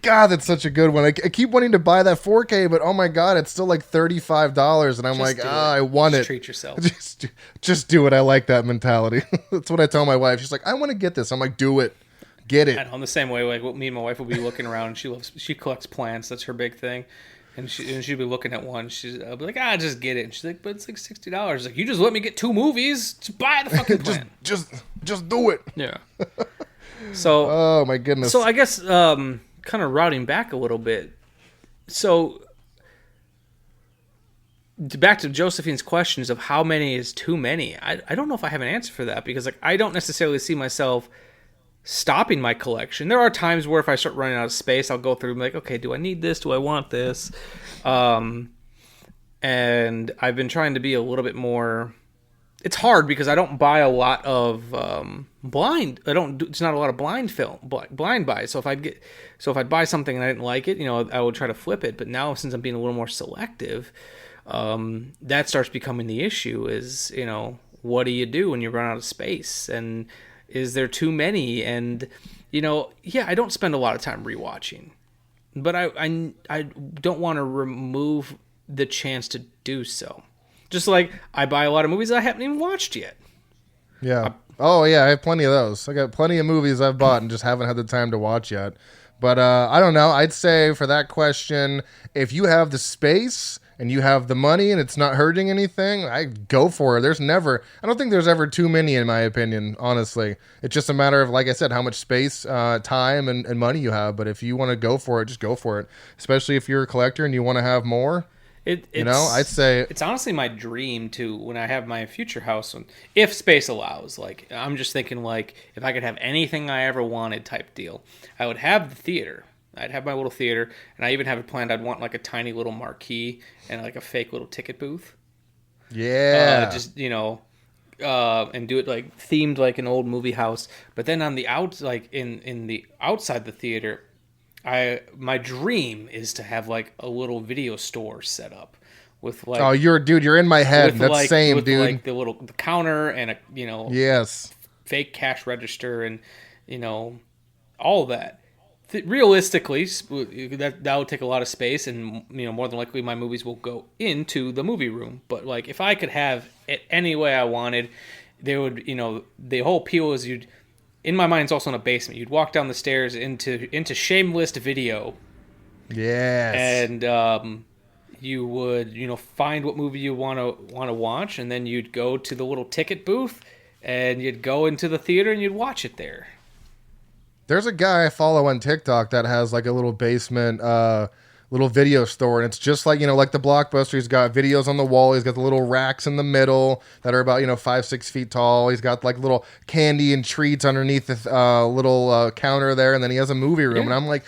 God, that's such a good one. I keep wanting to buy that 4K, but oh my God, it's still like $35 and I'm I want it. Treat yourself. Just do it. I like that mentality. That's what I tell my wife. She's like, I want to get this. I'm like, do it. Get it. I'm the same way. Like me and my wife will be looking around. And she collects plants. That's her big thing. And she'll be looking at one. I'll be like, just get it. And she's like, but it's like $60. Like, you just let me get 2 movies. Just buy the fucking plant. just do it. Yeah. So. Oh my goodness. So I guess kind of routing back a little bit. So back to Josephine's questions of how many is too many. I don't know if I have an answer for that because I don't necessarily see myself stopping my collection. There are times where if I start running out of space, I'll go through and be like, okay, do I need this? Do I want this? And I've been trying to be a little bit more. It's hard because I don't buy a lot of blind. It's not a lot of blind buys. So if I buy something and I didn't like it, I would try to flip it. But now since I'm being a little more selective, that starts becoming the issue. Is what do you do when you run out of space? And is there too many? And I don't spend a lot of time rewatching, but I don't want to remove the chance to do so. Just like I buy a lot of movies I haven't even watched yet. Yeah. I have plenty of those. I got plenty of movies I've bought and just haven't had the time to watch yet. But I don't know. I'd say for that question, if you have the space and you have the money and it's not hurting anything, I go for it. I don't think there's ever too many in my opinion, honestly. It's just a matter of, like I said, how much space, time, and money you have. But if you want to go for it, just go for it. Especially if you're a collector and you want to have more. I'd say it's honestly my dream to, when I have my future house, if space allows. Like, I'm just thinking, like, if I could have anything I ever wanted type deal, I would have the theater. I'd have my little theater, and I even have it planned. I'd want like a tiny little marquee and like a fake little ticket booth. Yeah, and do it like themed like an old movie house. But then on the in the outside the theater, my dream is to have like a little video store set up with like. You're in my head. That's dude. Like the counter and yes, fake cash register and all of that. Realistically, that would take a lot of space, and more than likely my movies will go into the movie room. But like if I could have it any way I wanted, there would the whole appeal is in my mind, it's also in a basement. You'd walk down the stairs into Shameless Video. Yes. And you would, find what movie you want to watch, and then you'd go to the little ticket booth, and you'd go into the theater, and you'd watch it there. There's a guy I follow on TikTok that has like a little basement little video store, and it's just like, like the Blockbuster. He's got videos on the wall. He's got the little racks in the middle that are about 5-6 feet tall. He's got like little candy and treats underneath the little counter there, and then he has a movie room. And I'm like,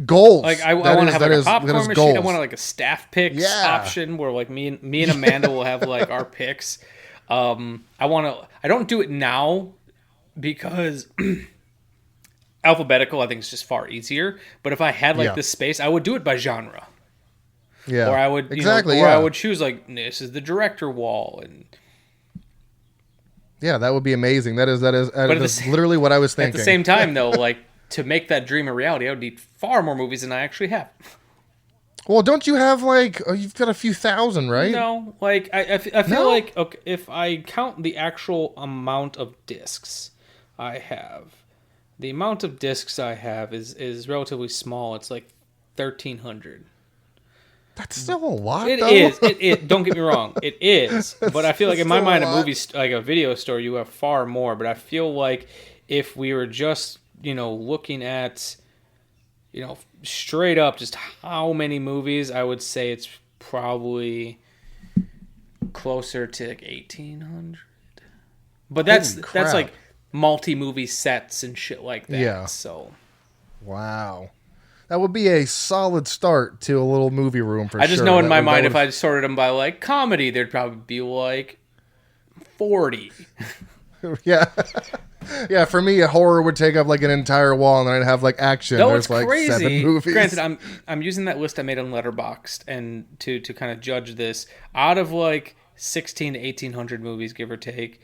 goals. Like I want to have like a popcorn machine. I want like a staff picks option where like me and Amanda will have like our picks. I don't do it now because alphabetical I think is just far easier. But if I had like this space, I would do it by genre. Yeah. Or I would I would choose like this is the director wall and. Yeah, that would be amazing. That's literally what I was thinking. At the same time, though, like to make that dream a reality, I would need far more movies than I actually have. Well, don't you have you've got a few thousand, right? No, like I feel like okay, if I count the actual amount of discs I have, the amount of discs I have is relatively small. It's like 1,300. That's still a lot. It is. It don't get me wrong. It is. But I feel like in my mind, a movie like a video store, you have far more. But I feel like if we were just looking at straight up just how many movies, I would say it's probably closer to like 1,800. But that's like multi-movie sets and shit like that. Yeah. So. Wow. That would be a solid start to a little movie room for sure. I just know in my mind, if I sorted them by like comedy, there'd probably be like 40. Yeah. Yeah, for me, a horror would take up like an entire wall, and then I'd have like action. No, There's it's crazy. Like 7 movies. Granted, I'm using that list I made on Letterboxd and to kind of judge this. Out of like 16 to 1,800 movies, give or take,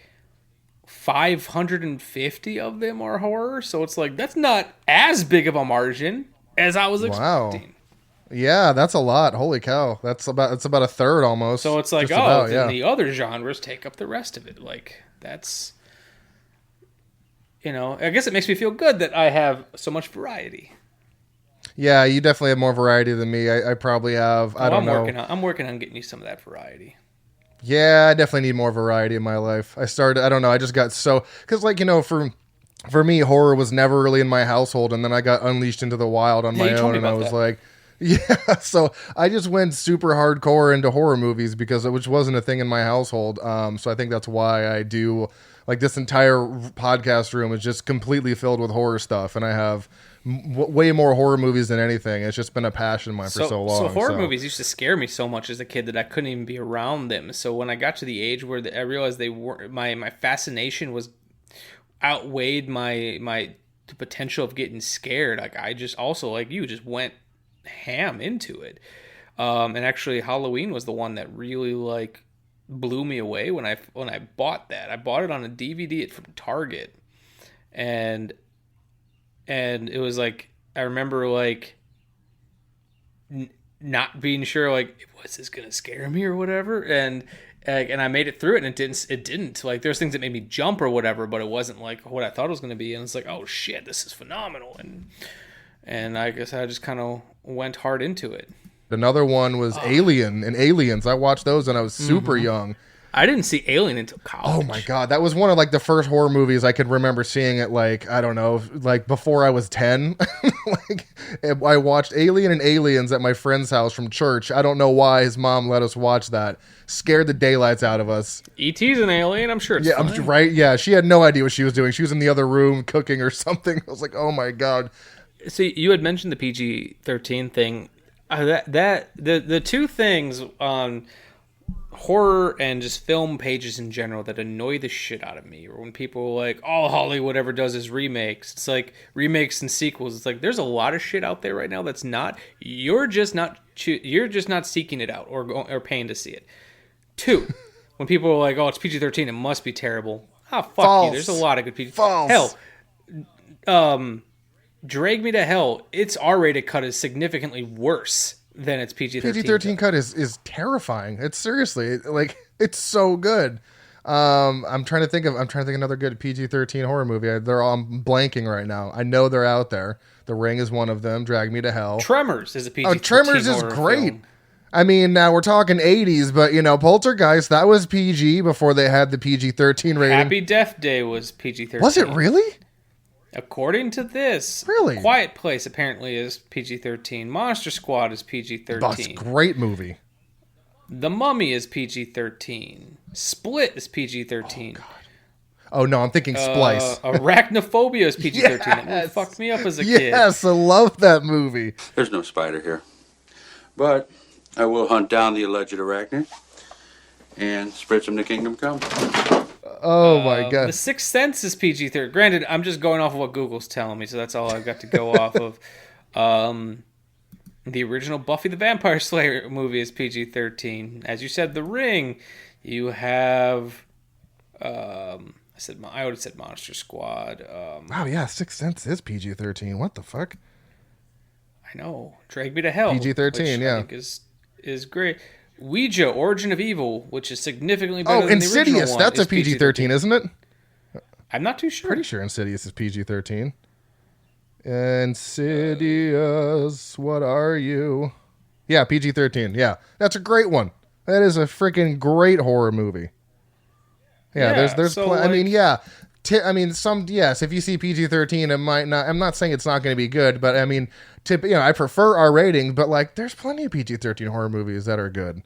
550 of them are horror. So it's like that's not as big of a margin as I was expecting. Wow. Yeah, that's a lot. Holy cow. That's about a third almost. So it's like, then the other genres take up the rest of it. Like, that's, I guess it makes me feel good that I have so much variety. Yeah, you definitely have more variety than me. I probably have, I'm working on getting you some of that variety. Yeah, I definitely need more variety in my life. I just got so, because for me, horror was never really in my household, and then I got unleashed into the wild on my own, and I was like, yeah, so I just went super hardcore into horror movies which wasn't a thing in my household. So I think that's why I do, like, this entire podcast room is just completely filled with horror stuff, and I have way more horror movies than anything. It's just been a passion of mine for so long. So horror movies used to scare me so much as a kid that I couldn't even be around them. So when I got to the age where I realized they were my fascination was outweighed my the potential of getting scared. Like I just also like you just went ham into it. And actually Halloween was the one that really like blew me away when I bought that. I bought it on a DVD from Target, and it was like I remember like not being sure like was this gonna scare me or whatever, and I made it through it, and it didn't like there's things that made me jump or whatever, but it wasn't like what I thought it was gonna be, and it's like, oh shit, this is phenomenal, and I guess I just kind of went hard into it. Another one was Alien and Aliens. I watched those when I was super young. I didn't see Alien until college. Oh my God. That was one of like the first horror movies I could remember seeing it like, I don't know, like before I was 10. Like I watched Alien and Aliens at my friend's house from church. I don't know why his mom let us watch that. Scared the daylights out of us. E.T.'s an alien, I'm sure it's fine. Right? Yeah, she had no idea what she was doing. She was in the other room cooking or something. I was like, oh my God. See, you had mentioned the PG-13 thing. The two things on horror and just film pages in general that annoy the shit out of me, or when people are like, all Hollywood ever does is remakes. It's like remakes and sequels. It's like there's a lot of shit out there right now that's not. You're just not seeking it out or paying to see it. Two, when people are like, oh, it's PG-13, it must be terrible. Ah, fuck False. you. There's a lot of good PG. False. Hell, Drag Me to Hell, its R-rated cut is significally worse than its PG-13. PG-13 cut is terrifying. It's seriously like it's so good. I'm trying to think another good PG-13 horror movie. I'm blanking right now. I know they're out there. The Ring is one of them. Drag Me to Hell. Tremors is a PG-13 Tremors is great. Film. I mean, now we're talking 80s, but Poltergeist, that was PG before they had the PG-13 rating. Happy Death Day was PG-13. Was it really? According to this, Really? Quiet Place apparently is PG-13. Monster Squad is PG-13. That's a great movie. The Mummy is PG-13. Split is PG-13. Oh, no, I'm thinking Splice. Arachnophobia is PG-13. That movie fucked me up as a kid. Yes, I love that movie. There's no spider here. But I will hunt down the alleged arachnid and spread some to kingdom come. Oh, my God. The Sixth Sense is PG-13. Granted, I'm just going off of what Google's telling me, so that's all I've got to go off of. The original Buffy the Vampire Slayer movie is PG-13. As you said, The Ring. You have... I would have said Monster Squad. Wow, yeah, Sixth Sense is PG-13. What the fuck? I know. Drag Me to Hell. PG-13, which yeah. I think is great. Ouija, Origin of Evil, which is significantly better Oh, than the original Insidious. one. That's is a PG-13, isn't it? I'm not too sure. Pretty sure Insidious is PG-13. Insidious, what are you? Yeah, PG-13. Yeah, that's a great one. That is a freaking great horror movie. Yeah, there's so I mean, yeah. Yes, if you see PG-13, it might not. I'm not saying it's not going to be good, but I mean, I prefer R rating, but like, there's plenty of PG-13 horror movies that are good.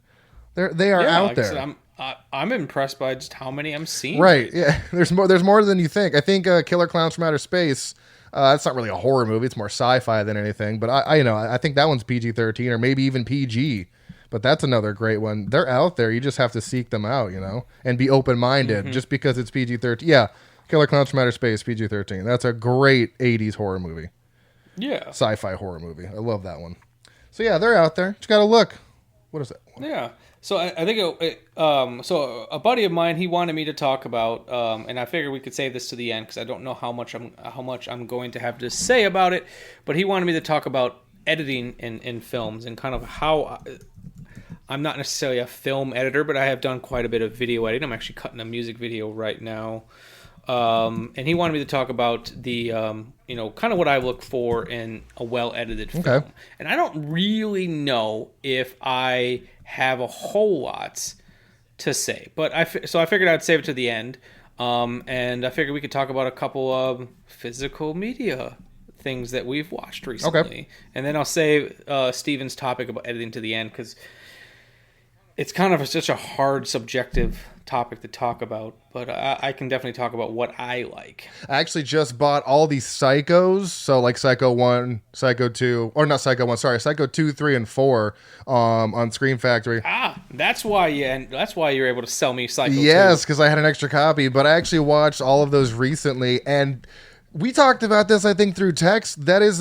They are out there. I said, I'm impressed by just how many I'm seeing. Right? Yeah, there's more than you think. I think Killer Clowns from Outer Space. It's not really a horror movie; it's more sci-fi than anything. But I think that one's PG-13 or maybe even PG. But that's another great one. They're out there. You just have to seek them out, and be open-minded. Mm-hmm. Just because it's PG-13. Yeah, Killer Clowns from Outer Space, PG-13. That's a great 80s horror movie. Yeah. Sci-fi horror movie. I love that one. So yeah, they're out there. Just got to look. What is that? Yeah. So I think so a buddy of mine, he wanted me to talk about, and I figured we could save this to the end because I don't know how much I'm going to have to say about it, but he wanted me to talk about editing in films and kind of how... I'm not necessarily a film editor, but I have done quite a bit of video editing. I'm actually cutting a music video right now. And he wanted me to talk about the, kind of what I look for in a well-edited film. Okay. And I don't really know if I have a whole lot to say. But so I figured I'd save it to the end. And I figured we could talk about a couple of physical media things that we've watched recently. Okay. And then I'll save Steven's topic about editing to the end because... it's kind of such a hard, subjective topic to talk about, but I can definitely talk about what I like. I actually just bought all these Psychos, so like Psycho 1, Psycho 2, or not Psycho 1, sorry, Psycho 2, 3, and 4 on Scream Factory. That's why you're able to sell me Psycho 2. Yes, because I had an extra copy, but I actually watched all of those recently, and... we talked about this, I think, through text. That is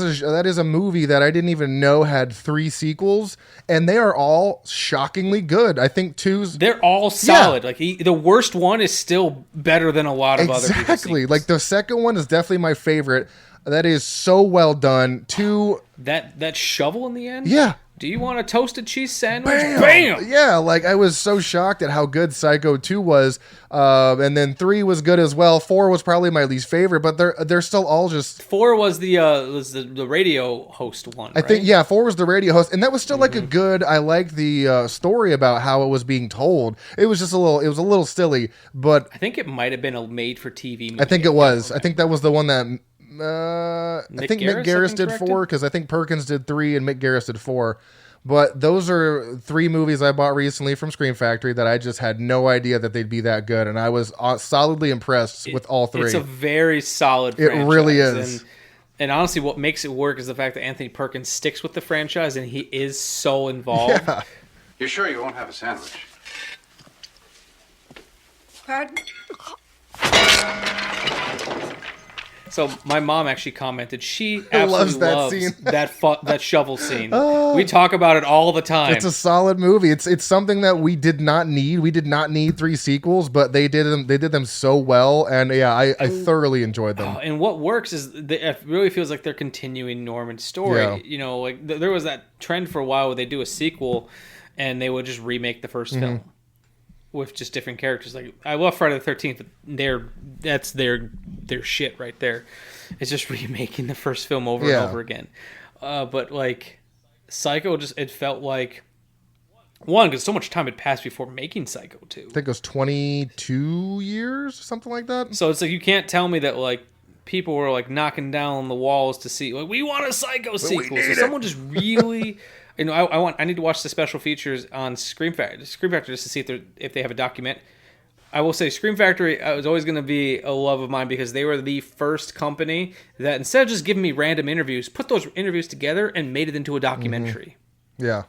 a movie that I didn't even know had 3 sequels, and they are all shockingly good. I think 2's... they're all solid. Yeah. Like the worst one is still better than a lot of other people's sequels. Like the second one is definitely my favorite. That is so well done. 2... that shovel in the end? Yeah. Do you want a toasted cheese sandwich? Bam! Yeah, like I was so shocked at how good Psycho 2 was. And then 3 was good as well. 4 was probably my least favorite, but they're still all just... 4 was the radio host one, right? I think, yeah, 4 was the radio host, and that was still like a good... I liked the story about how it was being told. It was just a little silly, but... I think it might have been a made-for-TV movie. I think it was. I think that was the one that... I think Mick Garris did 4 because I think Perkins did 3 and Mick Garris did 4. But those are 3 movies I bought recently from Scream Factory that I just had no idea that they'd be that good, and I was solidly impressed with all 3. It's a very solid franchise. It really is. And honestly, what makes it work is the fact that Anthony Perkins sticks with the franchise and he is so involved. Yeah. You're sure you won't have a sandwich? Pardon? So my mom actually commented she absolutely loves scene. that shovel scene. We talk about it all the time. It's a solid movie. It's something that we did not need. We did not need 3 sequels, but they did them so well, and yeah, I thoroughly enjoyed them. And what works is it really feels like they're continuing Norman's story. Yeah. Like there was that trend for a while where they do a sequel and they would just remake the first film with just different characters. Like I love Friday the 13th, but that's their shit right there. It's just remaking the first film over and over again. But like Psycho, it felt like one, because so much time had passed before making Psycho 2. I think it was 22 years or something like that. So it's like you can't tell me that like people were like knocking down the walls to see, like, we want a Psycho sequel. So someone just really, I need to watch the special features on Scream Factory just to see if they have a document. I will say Scream Factory was always going to be a love of mine because they were the first company that, instead of just giving me random interviews, put those interviews together and made it into a documentary. Yeah.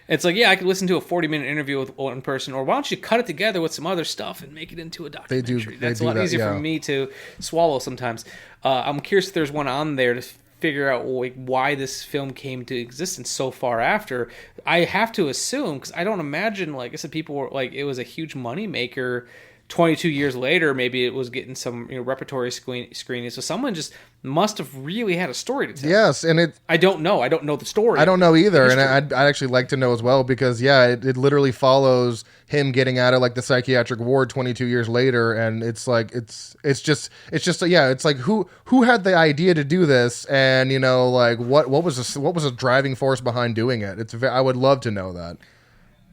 It's like, yeah, I could listen to a 40-minute interview with one person, or why don't you cut it together with some other stuff and make it into a documentary? That's a lot easier for me to swallow sometimes. I'm curious if there's one on there to figure out why this film came to existence so far after. I have to assume, because I don't imagine, like I said, people were like, it was a huge money maker. 22 years later, maybe it was getting some repertory screening. So someone just must have really had a story to tell. Yes, and I don't know. I don't know the story. I don't know either, and I'd actually like to know as well, because it literally follows him getting out of like the psychiatric ward 22 years later, and it's like it's just like who had the idea to do this, and like what was a driving force behind doing it? I would love to know that.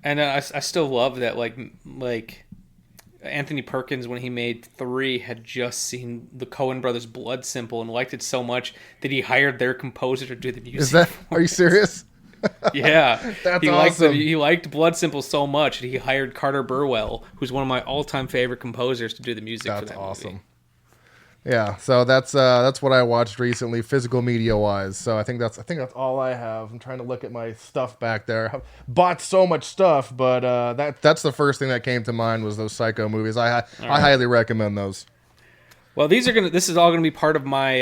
And I still love that like Anthony Perkins, when he made 3, had just seen the Coen brothers' Blood Simple and liked it so much that he hired their composer to do the music. Are you serious? Yeah. That's awesome. He liked Blood Simple so much that he hired Carter Burwell, who's one of my all-time favorite composers, to do the music for that movie. That's awesome. Yeah, so that's what I watched recently, physical media wise. So I think that's all I have. I'm trying to look at my stuff back there. I've bought so much stuff, but that's the first thing that came to mind was those Psycho movies. I highly recommend those. Well, this is all gonna be part of my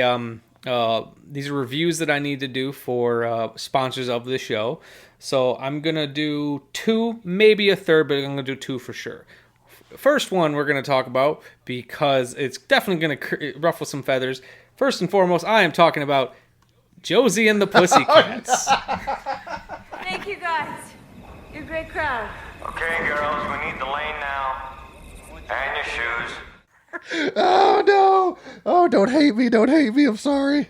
these are reviews that I need to do for sponsors of the show. So I'm gonna do 2, maybe a third, but I'm gonna do 2 for sure. First one we're going to talk about, because it's definitely going to ruffle some feathers. First and foremost, I am talking about Josie and the Pussycats. Thank you, guys. You're a great crowd. Okay, girls, we need the lane now. And your shoes. Oh, no. Oh, don't hate me. Don't hate me. I'm sorry.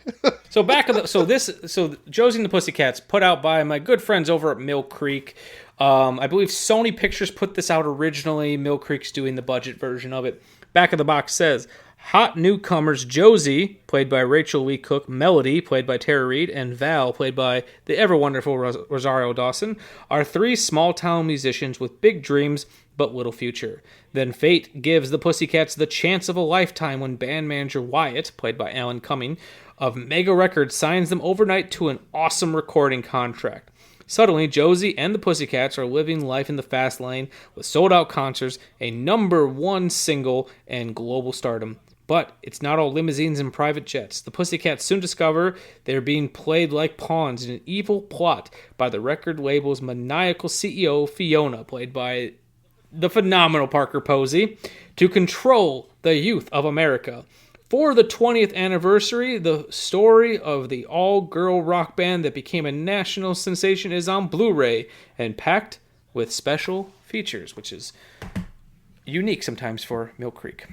So Josie and the Pussycats, put out by my good friends over at Mill Creek. I believe Sony Pictures put this out originally. Mill Creek's doing the budget version of it. Back of the box says, hot newcomers Josie, played by Rachel Lee Cook, Melody, played by Tara Reid, and Val, played by the ever-wonderful Rosario Dawson, are 3 small-town musicians with big dreams but little future. Then fate gives the Pussycats the chance of a lifetime when band manager Wyatt, played by Alan Cumming, of Mega Records signs them overnight to an awesome recording contract. Suddenly, Josie and the Pussycats are living life in the fast lane with sold-out concerts, a #1 single, and global stardom. But it's not all limousines and private jets. The Pussycats soon discover they're being played like pawns in an evil plot by the record label's maniacal CEO, Fiona, played by the phenomenal Parker Posey, to control the youth of America. For the 20th anniversary, the story of the all-girl rock band that became a national sensation is on Blu-ray and packed with special features, which is unique sometimes for Mill Creek.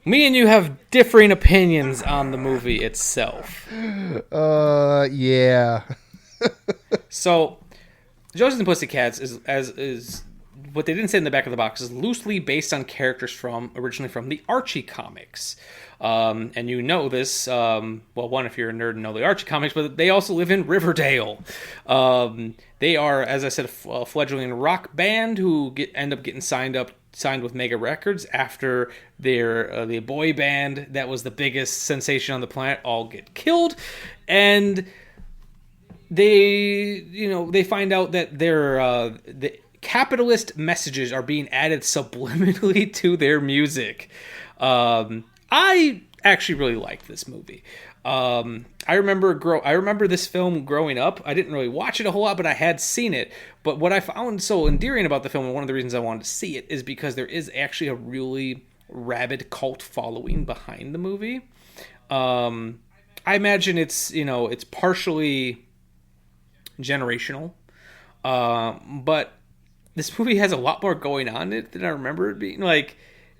Me and you have differing opinions on the movie itself. Yeah. So, Josie and the Pussycats is what they didn't say in the back of the box, is loosely based on characters originally from the Archie comics. And you know this, one, if you're a nerd and know the Archie comics, but they also live in Riverdale. They are, as I said, a fledgling rock band who end up getting signed with Mega Records after the boy band that was the biggest sensation on the planet all get killed. And they find out that the capitalist messages are being added subliminally to their music. I actually really liked this movie. I remember this film growing up. I didn't really watch it a whole lot, but I had seen it. But what I found so endearing about the film, and one of the reasons I wanted to see it, is because there is actually a really rabid cult following behind the movie. I imagine it's partially generational, but this movie has a lot more going on in it than I remember it being.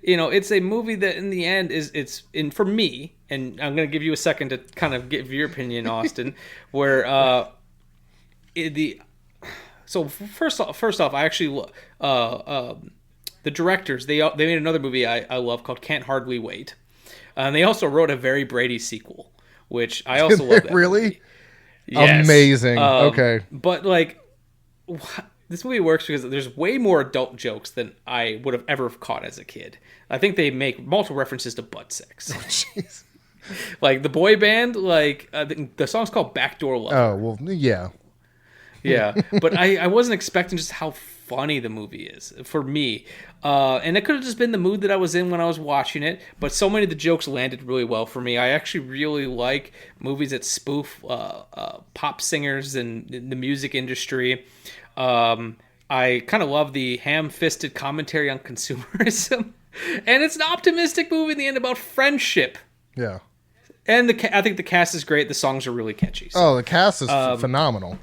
It's a movie that in the end it's for me, and I'm going to give you a second to kind of give your opinion, Austin, where first off, I actually the directors, they made another movie I love called Can't Hardly Wait. And they also wrote a Very Brady sequel, which I also love. That Really? movie. Yes. Amazing. Okay. But like, this movie works because there's way more adult jokes than I would have ever caught as a kid. I think they make multiple references to butt sex. Jeez. Like the boy band, like the song's called Backdoor Lover. Oh, well, yeah. Yeah, but I wasn't expecting just how funny the movie is for me. And it could have just been the mood that I was in when I was watching it, but so many of the jokes landed really well for me. I actually really like movies that spoof pop singers and the music industry. I kind of love the ham-fisted commentary on consumerism. And it's an optimistic movie in the end about friendship. Yeah. And I think the cast is great. The songs are really catchy. So. Oh, the cast is phenomenal.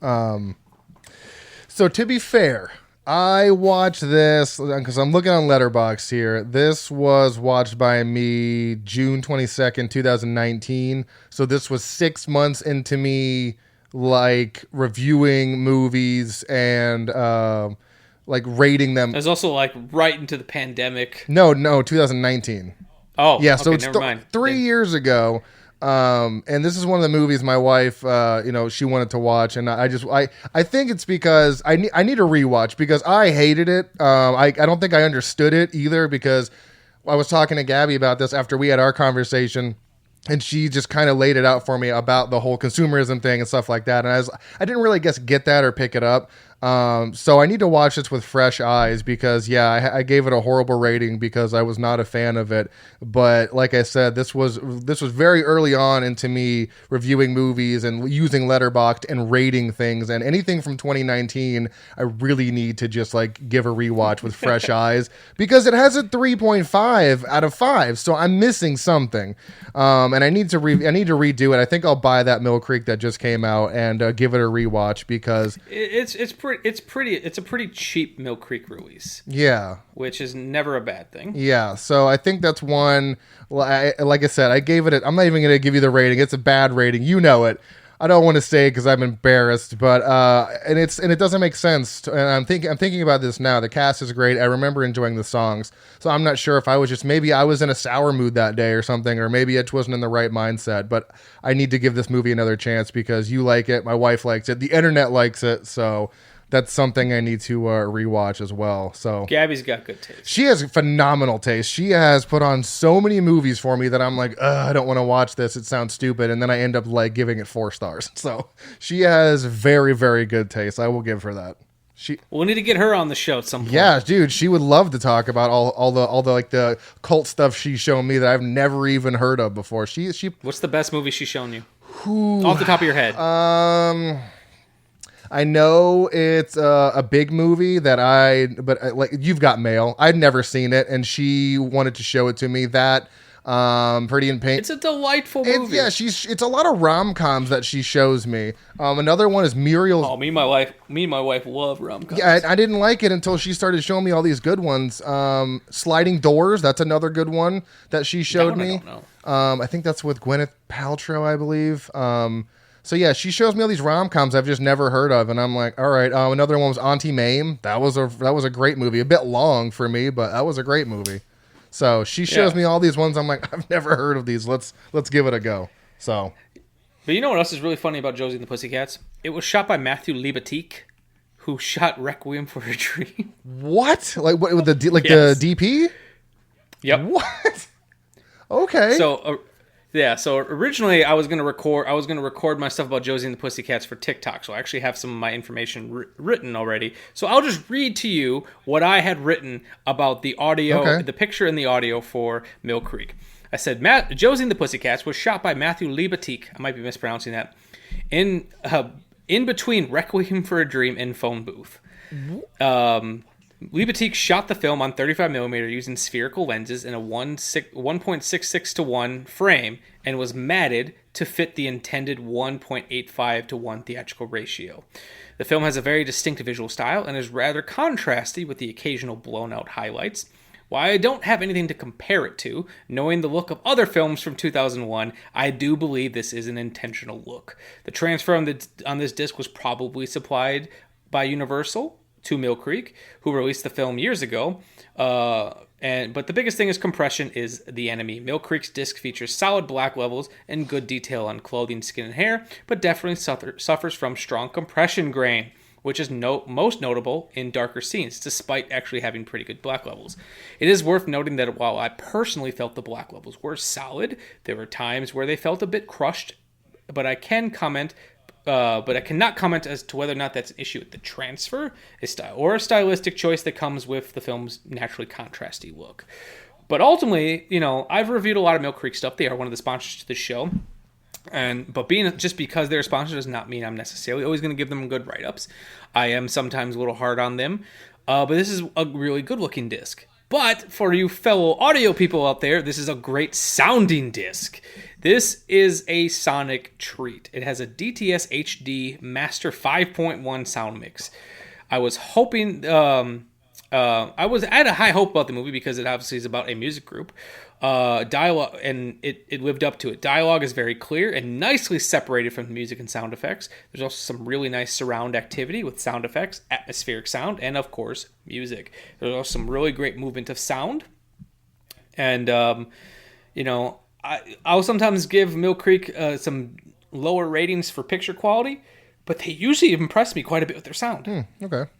So to be fair, I watched this because I'm looking on Letterboxd here. This was watched by me June 22nd, 2019. So this was 6 months into me like reviewing movies and like rating them. It was also like right into the pandemic. No, 2019. Oh, yeah. So okay, it's never mind. 3 years ago. And this is one of the movies my wife, she wanted to watch, and I think it's because I need a rewatch because I hated it. I don't think I understood it either because I was talking to Gabby about this after we had our conversation, and she just kind of laid it out for me about the whole consumerism thing and stuff like that, and I didn't really get that or pick it up. So I need to watch this with fresh eyes because I gave it a horrible rating because I was not a fan of it. But like I said, this was very early on into me reviewing movies and using Letterboxd and rating things, and anything from 2019, I really need to just like give a rewatch with fresh eyes because it has a 3.5 out of 5. So I'm missing something. And I need to redo it. I think I'll buy that Mill Creek that just came out and give it a rewatch because it's a pretty cheap Mill Creek release. Yeah. Which is never a bad thing. Yeah, so I think that's one. Like I said, I gave it. I'm not even going to give you the rating. It's a bad rating. You know it. I don't want to say it because I'm embarrassed, but and it doesn't make sense. And I'm thinking about this now. The cast is great. I remember enjoying the songs, so I'm not sure if I was maybe I was in a sour mood that day or something, or maybe it wasn't in the right mindset. But I need to give this movie another chance because you like it, my wife likes it, the internet likes it, so. That's something I need to rewatch as well. So Gabby's got good taste. She has phenomenal taste. She has put on so many movies for me that I'm like, I don't want to watch this. It sounds stupid. And then I end up like giving it 4 stars. So she has very, very good taste. I will give her that. We'll need to get her on the show at some point. Yeah, dude, she would love to talk about all the like the cult stuff she's shown me that I've never even heard of before. She. What's the best movie she's shown you? Off the top of your head. I know it's a big movie but like You've Got Mail. I'd never seen it, and she wanted to show it to me. That Pretty in Pink. It's a delightful movie. It's a lot of rom-coms that she shows me. Another one is Muriel's. Oh, me and my wife love rom-coms. Yeah, I didn't like it until she started showing me all these good ones. Sliding Doors. That's another good one that she showed me. I don't know. I think that's with Gwyneth Paltrow, I believe. So yeah, she shows me all these rom-coms I've just never heard of, and I'm like, all right. Another one was Auntie Mame. That was a great movie. A bit long for me, but that was a great movie. So she shows me all these ones. I'm like, I've never heard of these. Let's give it a go. So, but you know what else is really funny about Josie and the Pussycats? It was shot by Matthew Libatique, who shot Requiem for a Dream. What? Like what? With the the DP? Yep. What? Okay. So originally I was gonna record my stuff about Josie and the Pussycats for TikTok. So I actually have some of my information written already. So I'll just read to you what I had written about the audio, the picture and the audio for Mill Creek. I said Josie and the Pussycats was shot by Matthew Libatique. I might be mispronouncing that. In between Requiem for a Dream and Phone Booth. Libatique shot the film on 35mm using spherical lenses in a 1.66 to 1 frame and was matted to fit the intended 1.85 to 1 theatrical ratio. The film has a very distinct visual style and is rather contrasty with the occasional blown-out highlights. While I don't have anything to compare it to, knowing the look of other films from 2001, I do believe this is an intentional look. The transfer on this disc was probably supplied by Universal, to Mill Creek, who released the film years ago. But the biggest thing is compression is the enemy. Mill Creek's disc features solid black levels and good detail on clothing, skin, and hair, but definitely suffers from strong compression grain, which is most notable in darker scenes, despite actually having pretty good black levels. It is worth noting that while I personally felt the black levels were solid, there were times where they felt a bit crushed, but I cannot comment as to whether or not that's an issue with the transfer, or a stylistic choice that comes with the film's naturally contrasty look. But ultimately, I've reviewed a lot of Mill Creek stuff. They are one of the sponsors to the show. But just because they're a sponsor does not mean I'm necessarily always going to give them good write-ups. I am sometimes a little hard on them. But this is a really good-looking disc. But for you fellow audio people out there, this is a great sounding disc. This is a sonic treat. It has a DTS HD Master 5.1 sound mix. I was hoping... I had a high hope about the movie because it obviously is about a music group. Dialogue, and it lived up to it. Dialogue is very clear and nicely separated from the music and sound effects. There's also some really nice surround activity with sound effects, atmospheric sound, and of course, music. There's also some really great movement of sound. And, I'll sometimes give Mill Creek some lower ratings for picture quality, but they usually impress me quite a bit with their sound. Okay.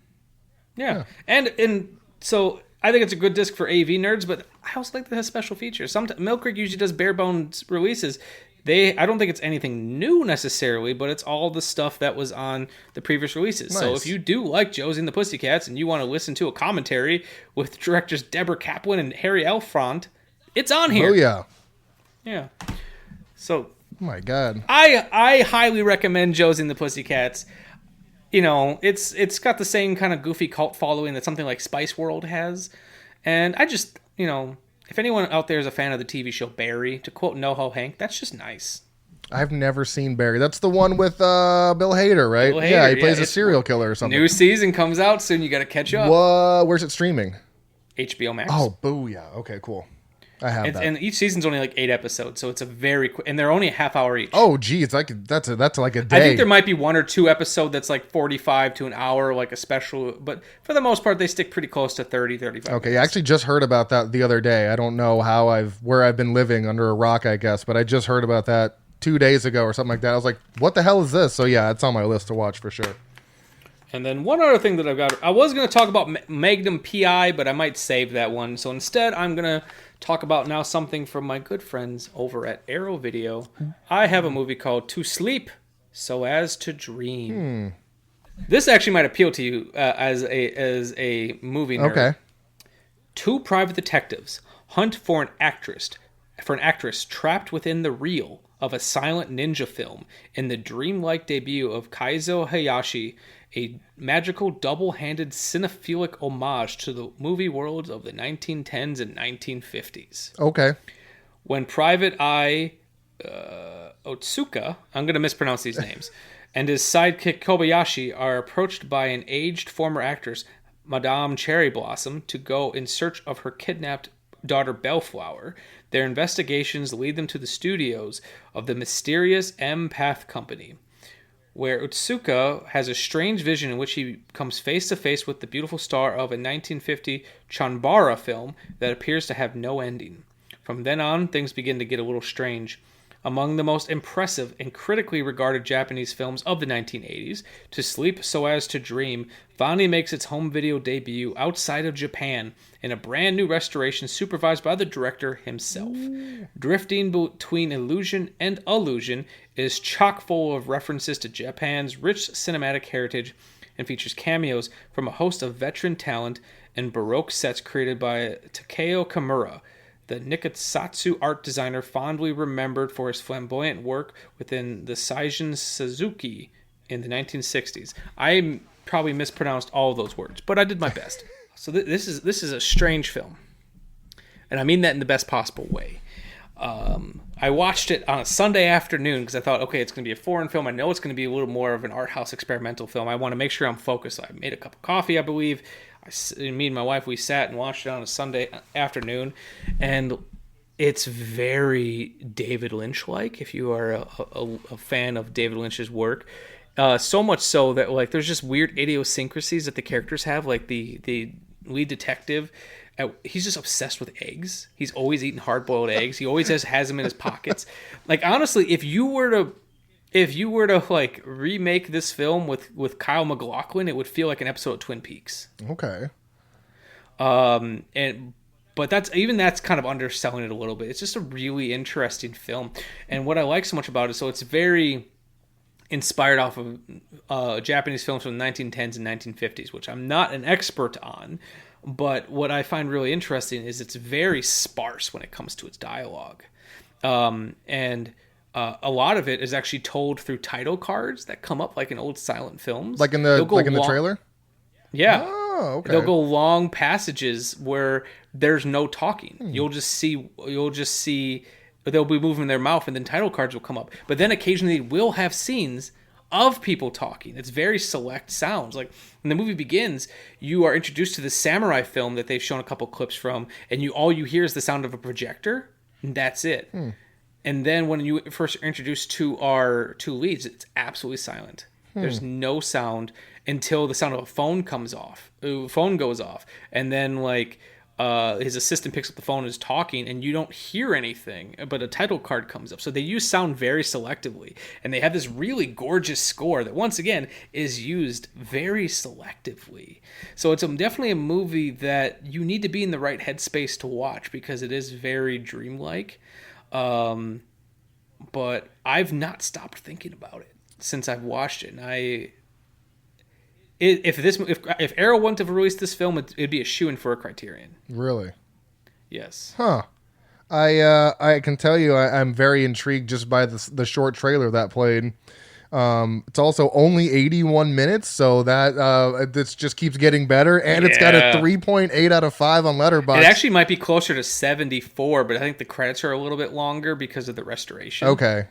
Yeah. And so I think it's a good disc for AV nerds, but I also like that it has special features. Mill Creek usually does bare bones releases. I don't think it's anything new necessarily, but it's all the stuff that was on the previous releases. Nice. So if you do like Josie and the Pussycats and you want to listen to a commentary with directors Deborah Kaplan and Harry Elfront, it's on here. Oh, yeah. Yeah. So... Oh, my God. I highly recommend Josie and the Pussycats. It's got the same kind of goofy cult following that something like Spice World has. And I just, if anyone out there is a fan of the TV show Barry, to quote NoHo Hank, that's just nice. I've never seen Barry. That's the one with Bill Hader, right? Bill Hader, yeah, he plays a serial killer or something. New season comes out soon. You got to catch up. Where's it streaming? HBO Max. Oh, booyah. Okay, cool. I have that. And each season's only like 8 episodes, so it's a very quick, and they're only a half hour each. Oh, geez, that's like a day. I think there might be 1 or 2 episodes that's like 45 to an hour, like a special, but for the most part, they stick pretty close to 30, 35 Okay, minutes. I actually just heard about that the other day. I don't know where I've been living under a rock, I guess, but I just heard about that 2 days ago or something like that. I was like, what the hell is this? So yeah, it's on my list to watch for sure. And then one other thing that I've got, I was going to talk about Magnum PI, but I might save that one. So instead, I'm going to talk about now something from my good friends over at Arrow Video. I have a movie called To Sleep So As to Dream. This actually might appeal to you as a movie nerd. Okay. 2 private detectives hunt for an actress trapped within the reel of a silent ninja film in the dreamlike debut of Kaizo Hayashi, a magical double-handed cinephilic homage to the movie worlds of the 1910s and 1950s. Okay. When Private Eye Otsuka, I'm going to mispronounce these names, and his sidekick Kobayashi are approached by an aged former actress, Madame Cherry Blossom, to go in search of her kidnapped daughter Bellflower, their investigations lead them to the studios of the mysterious Empath Company, where Otsuka has a strange vision in which he comes face to face with the beautiful star of a 1950 Chanbara film that appears to have no ending. From then on, things begin to get a little strange. Among the most impressive and critically regarded Japanese films of the 1980s, To Sleep So As to Dream finally makes its home video debut outside of Japan in a brand new restoration supervised by the director himself. Drifting between illusion and illusion, it is chock full of references to Japan's rich cinematic heritage and features cameos from a host of veteran talent and Baroque sets created by Takeo Kimura, the Nikitsu art designer fondly remembered for his flamboyant work within the Seijin Suzuki in the 1960s. I probably mispronounced all of those words, but I did my best. So this is a strange film, and I mean that in the best possible way. I watched it on a Sunday afternoon because I thought, okay, it's going to be a foreign film. I know it's going to be a little more of an art house experimental film. I want to make sure I'm focused. So I made a cup of coffee, I believe. Me and my wife, we sat and watched it on a Sunday afternoon, and it's very David Lynch-like, if you are a fan of David Lynch's work. So much so that like there's just weird idiosyncrasies that the characters have. Like the lead detective, he's just obsessed with eggs. He's always eating hard-boiled eggs. He always has them in his pockets. Like honestly, if you were to like remake this film with Kyle MacLachlan, it would feel like an episode of Twin Peaks. Okay. But that's kind of underselling it a little bit. It's just a really interesting film, and what I like so much about it, so it's very inspired off of Japanese films from the 1910s and 1950s, which I'm not an expert on, but what I find really interesting is it's very sparse when it comes to its dialogue, and a lot of it is actually told through title cards that come up like in old silent films, like in the trailer. Yeah. Oh, okay. They'll go long passages where there's no talking. You'll just see they'll be moving their mouth and then title cards will come up. But then occasionally we'll have scenes of people talking. It's very select sounds. Like when the movie begins, you are introduced to the samurai film that they've shown a couple clips from, and all you hear is the sound of a projector, and that's it. And then when you first are introduced to our two leads, it's absolutely silent. There's no sound until the sound of a phone goes off, and then like his assistant picks up the phone and is talking, and you don't hear anything, but a title card comes up. So they use sound very selectively, and they have this really gorgeous score that once again is used very selectively. So it's definitely a movie that you need to be in the right headspace to watch because it is very dreamlike. But I've not stopped thinking about it since I've watched it, and if Arrow wouldn't have released this film, it'd be a shoo-in for a Criterion. Really? Yes. Huh. I can tell you I'm very intrigued just by the short trailer that played. It's also only 81 minutes, so that this just keeps getting better, and it's got a 3.8 out of 5 on Letterboxd. It actually might be closer to 74, but I think the credits are a little bit longer because of the restoration. Okay.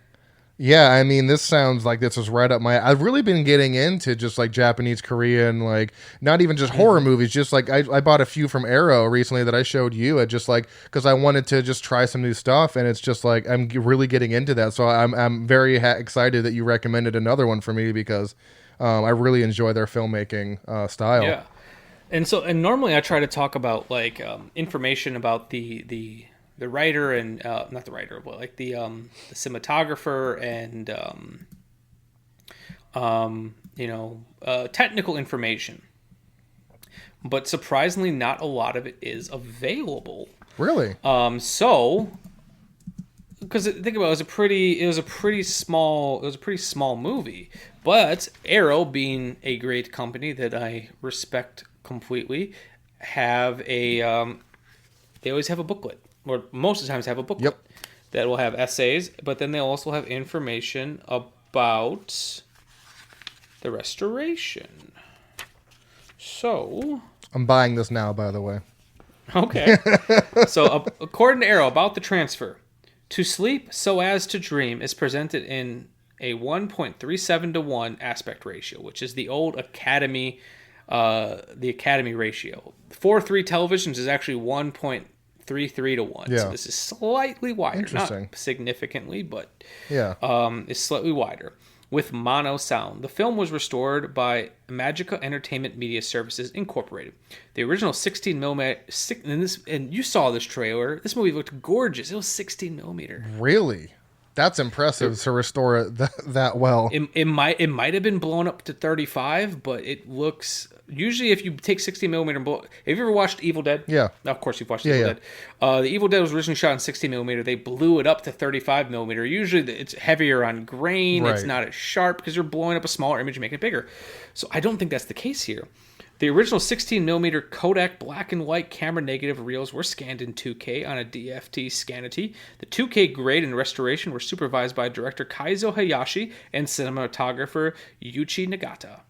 Yeah, I mean, this sounds like this is right up my... I've really been getting into just like Japanese, Korean, like not even just horror movies, just like I bought a few from Arrow recently that I showed you, just like because I wanted to just try some new stuff, and it's just like I'm really getting into that. So I'm very excited that you recommended another one for me because I really enjoy their filmmaking style. Yeah, and normally I try to talk about like information about the writer and not the writer, but like the cinematographer and technical information. But surprisingly, not a lot of it is available. Really? So because think about it, it was a pretty small movie. But Arrow, being a great company that I respect completely, have they always have a booklet. Or most of the times have a booklet that will have essays, but then they'll also have information about the restoration. So I'm buying this now, by the way. Okay. So according to Arrow, about the transfer, to sleep so as to dream is presented in a 1.37 to 1 aspect ratio, which is the old Academy ratio. 4:3 televisions is actually 1.33 to 1. Yeah. So this is slightly wider. Interesting. Not significantly, but Yeah. it's slightly wider. With mono sound. The film was restored by Magica Entertainment Media Services Incorporated. The original 16mm, and you saw this trailer. This movie looked gorgeous. It was 16mm. Really? That's impressive to restore it that well. It might have been blown up to 35, but it looks. Usually, if you take 16mm and blow, have you ever watched Evil Dead? Yeah. Of course, you've watched Evil Dead. The Evil Dead was originally shot in 16mm. They blew it up to 35mm. Usually, it's heavier on grain. Right. It's not as sharp because you're blowing up a smaller image and making it bigger. So I don't think that's the case here. The original 16mm Kodak black and white camera negative reels were scanned in 2K on a DFT Scanity. The 2K grade and restoration were supervised by director Kaizo Hayashi and cinematographer Yuichi Nagata.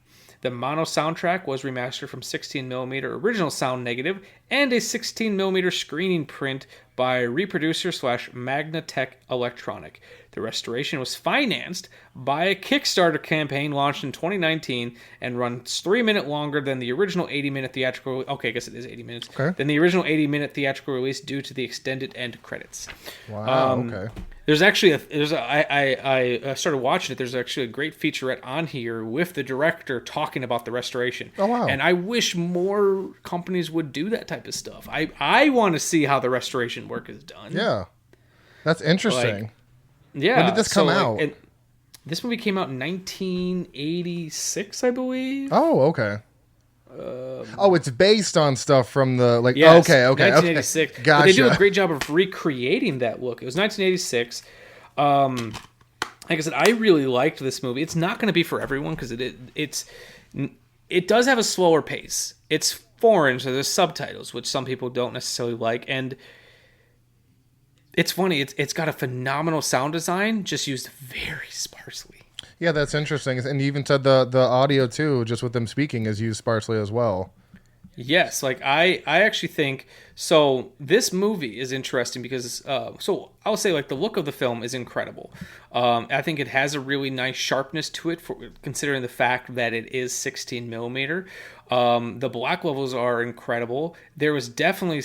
The mono soundtrack was remastered from 16mm original sound negative and a 16mm screening print by Reproducer/Magnatech Electronic. The restoration was financed by a Kickstarter campaign launched in 2019 and runs 3 minutes longer than the original 80-minute theatrical. Okay, I guess it is 80 minutes. Okay. Than the original 80-minute theatrical release due to the extended end credits. Wow. Okay. There's actually I started watching it. There's actually a great featurette on here with the director talking about the restoration. Oh, wow. And I wish more companies would do that type of stuff. I want to see how the restoration work is done. Yeah. That's interesting. Yeah. When did this come out? And this movie came out in 1986, I believe. Oh, okay. It's based on stuff from the Yes, okay, 1986. okay. But they do Gotcha. a great job of recreating that look. It was 1986. Like I said, I really liked this movie. It's not going to be for everyone because it does have a slower pace. It's foreign, so there's subtitles, which some people don't necessarily like, and it's funny. It's got a phenomenal sound design, just used very sparsely. Yeah, that's interesting. And you even said the audio too, just with them speaking, is used sparsely as well. Yes, like I actually think so. This movie is interesting because so I'll say like the look of the film is incredible. I think it has a really nice sharpness to it, for considering the fact that it is 16 millimeter. The black levels are incredible. There was definitely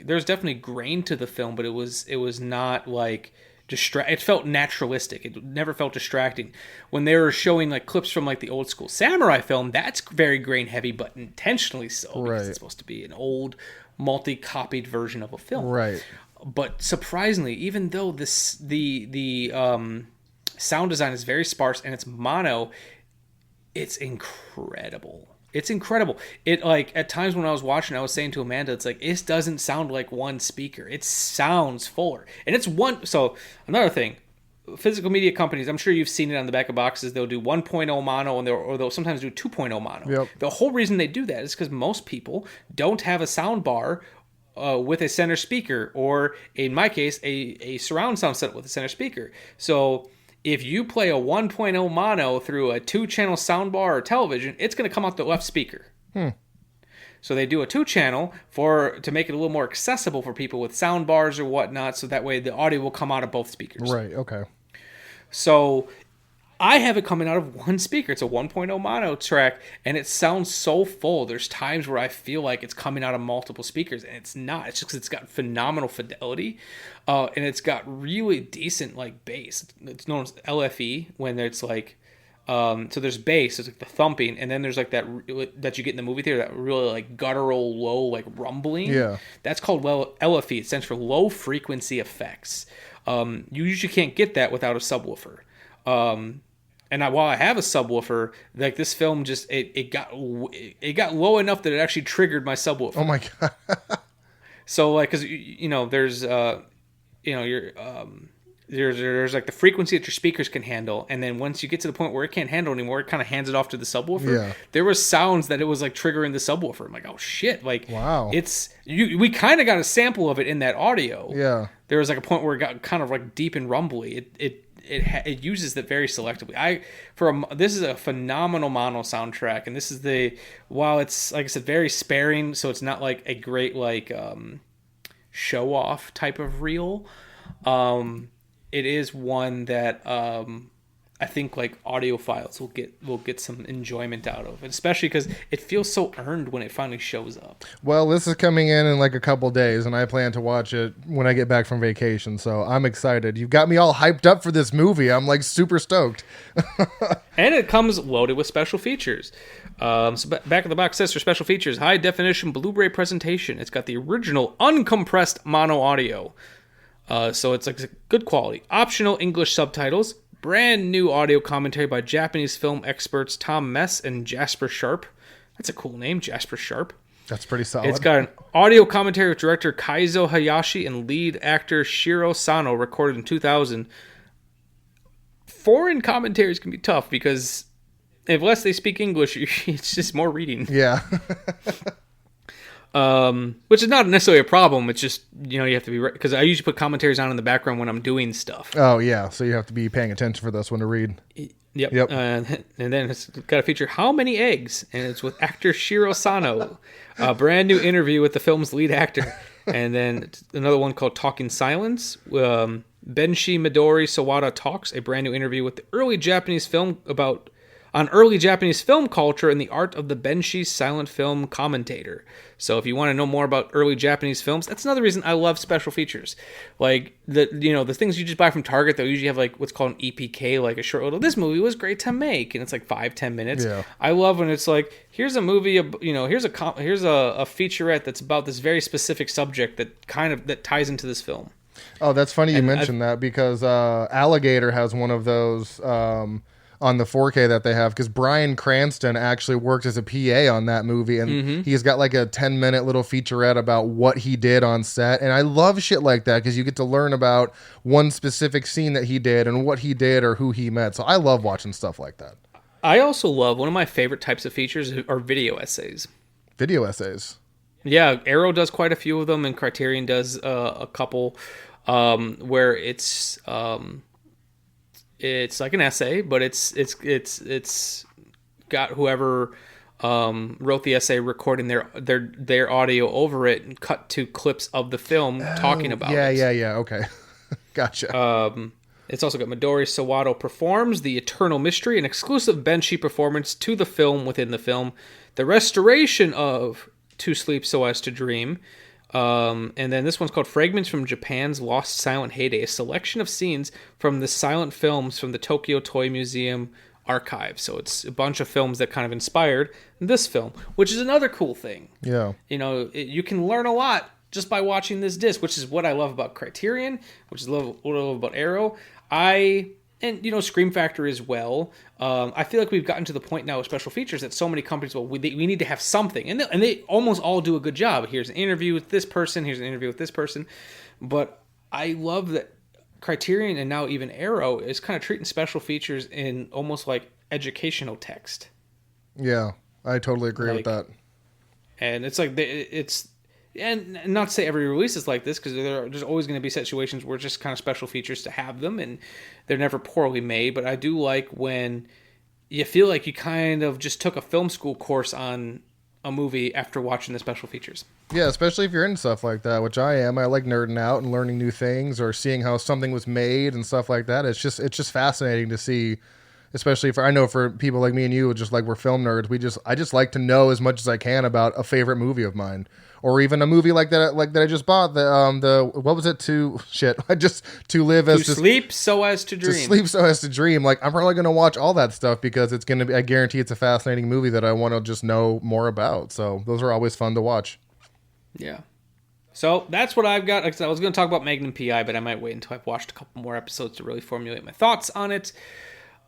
there's definitely grain to the film, but it was not like it felt naturalistic. It never felt distracting. When they were showing like clips from like the old school samurai film, that's very grain heavy, but intentionally so, because it's supposed to be an old multi-copied version of a film. Right. But surprisingly, even though the sound design is very sparse and it's mono, it's incredible. It's incredible. It like at times when I was watching, I was saying to Amanda, it's like it doesn't sound like one speaker. It sounds fuller, and it's one. So another thing, physical media companies, I'm sure you've seen it on the back of boxes. They'll do 1.0 mono, and they'll sometimes do 2.0 mono. Yep. The whole reason they do that is because most people don't have a sound bar with a center speaker, or in my case, a surround sound set with a center speaker. So if you play a 1.0 mono through a 2-channel soundbar or television, it's going to come out the left speaker. So they do a 2-channel to make it a little more accessible for people with sound bars or whatnot, so that way the audio will come out of both speakers. Right, okay. So I have it coming out of one speaker. It's a 1.0 mono track, and it sounds so full. There's times where I feel like it's coming out of multiple speakers, and it's not. It's just because it's got phenomenal fidelity, and it's got really decent like bass. It's known as LFE when it's like, so there's bass, it's like the thumping, and then there's like that you get in the movie theater, that really like guttural low like rumbling. Yeah, that's called LFE. It stands for low frequency effects. You usually can't get that without a subwoofer. And while I have a subwoofer, like this film just it got low enough that it actually triggered my subwoofer. Oh my god! So like, because there's there's like the frequency that your speakers can handle, and then once you get to the point where it can't handle anymore, it kind of hands it off to the subwoofer. Yeah. There was sounds that it was like triggering the subwoofer. I'm like, oh shit! Like, wow. We kind of got a sample of it in that audio. Yeah. There was like a point where it got kind of like deep and rumbly. It uses that very selectively. This is a phenomenal mono soundtrack, and this is while it's like I said very sparing, so it's not like a great like show off type of reel. It is one that I think like audiophiles will get some enjoyment out of, especially because it feels so earned when it finally shows up. Well, this is coming in like a couple days, and I plan to watch it when I get back from vacation, so I'm excited. You've got me all hyped up for this movie. I'm like super stoked. And it comes loaded with special features. So back of the box says for special features, high definition Blu-ray presentation. It's got the original uncompressed mono audio. So it's like good quality. Optional English subtitles. Brand new audio commentary by Japanese film experts Tom Mess and Jasper Sharp. That's a cool name, Jasper Sharp. That's pretty solid. It's got an audio commentary with director Kaizo Hayashi and lead actor Shiro Sano, recorded in 2000. Foreign commentaries can be tough because unless they speak English, it's just more reading. Yeah. Which is not necessarily a problem. It's just, you have to be right, because I usually put commentaries on in the background when I'm doing stuff. Oh yeah, so you have to be paying attention for this one to read. Yep. And then it's got a feature, How Many Eggs? And it's with actor Shiro Sano. A brand new interview with the film's lead actor. And then another one called Talking Silence. Benshi Midori Sawada Talks, a brand new interview with the early Japanese film about on early Japanese film culture and the art of the Benshi silent film commentator. So if you want to know more about early Japanese films, that's another reason I love special features. Like the things you just buy from Target, they'll usually have like what's called an EPK, like a short little, this movie was great to make, and it's like 5-10 minutes. Yeah. I love when it's like, here's a movie, here's a featurette that's about this very specific subject that ties into this film. Oh, that's funny you mentioned that, because Alligator has one of those on the 4K that they have, because Bryan Cranston actually worked as a PA on that movie, and he's got like a 10-minute little featurette about what he did on set. And I love shit like that, because you get to learn about one specific scene that he did and what he did or who he met. So I love watching stuff like that. I also love, one of my favorite types of features are video essays. Video essays. Yeah, Arrow does quite a few of them, and Criterion does a couple, where it's like an essay, but it's got whoever wrote the essay recording their audio over it and cut to clips of the film talking about it. Yeah. Okay, gotcha. It's also got Midori Sawato performs The Eternal Mystery, an exclusive Benshi performance to the film within the film, the restoration of To Sleep So As to Dream. And then this one's called Fragments from Japan's Lost Silent Heyday, a selection of scenes from the silent films from the Tokyo Toy Museum archive. So it's a bunch of films that kind of inspired this film, which is another cool thing. Yeah. You can learn a lot just by watching this disc, which is what I love about Criterion, which is what I love about Arrow. And Scream Factory as well. I feel like we've gotten to the point now with special features that so many companies, we need to have something. And they almost all do a good job. Here's an interview with this person. Here's an interview with this person. But I love that Criterion, and now even Arrow, is kind of treating special features in almost like educational text. Yeah, I totally agree with that. And it's like, and not to say every release is like this, because there's always going to be situations where it's just kind of special features to have them, and they're never poorly made. But I do like when you feel like you kind of just took a film school course on a movie after watching the special features. Yeah, especially if you're into stuff like that, which I am. I like nerding out and learning new things, or seeing how something was made and stuff like that. It's just fascinating to see. Especially for people like me and you, just like we're film nerds, I just like to know as much as I can about a favorite movie of mine, or even a movie like that I just bought. What was it? To sleep so as to dream. To sleep so as to dream. Like, I'm probably gonna watch all that stuff, because it's gonna be, I guarantee it's a fascinating movie that I want to just know more about. So those are always fun to watch. Yeah. So that's what I've got. Like I was going to talk about Magnum PI, but I might wait until I've watched a couple more episodes to really formulate my thoughts on it.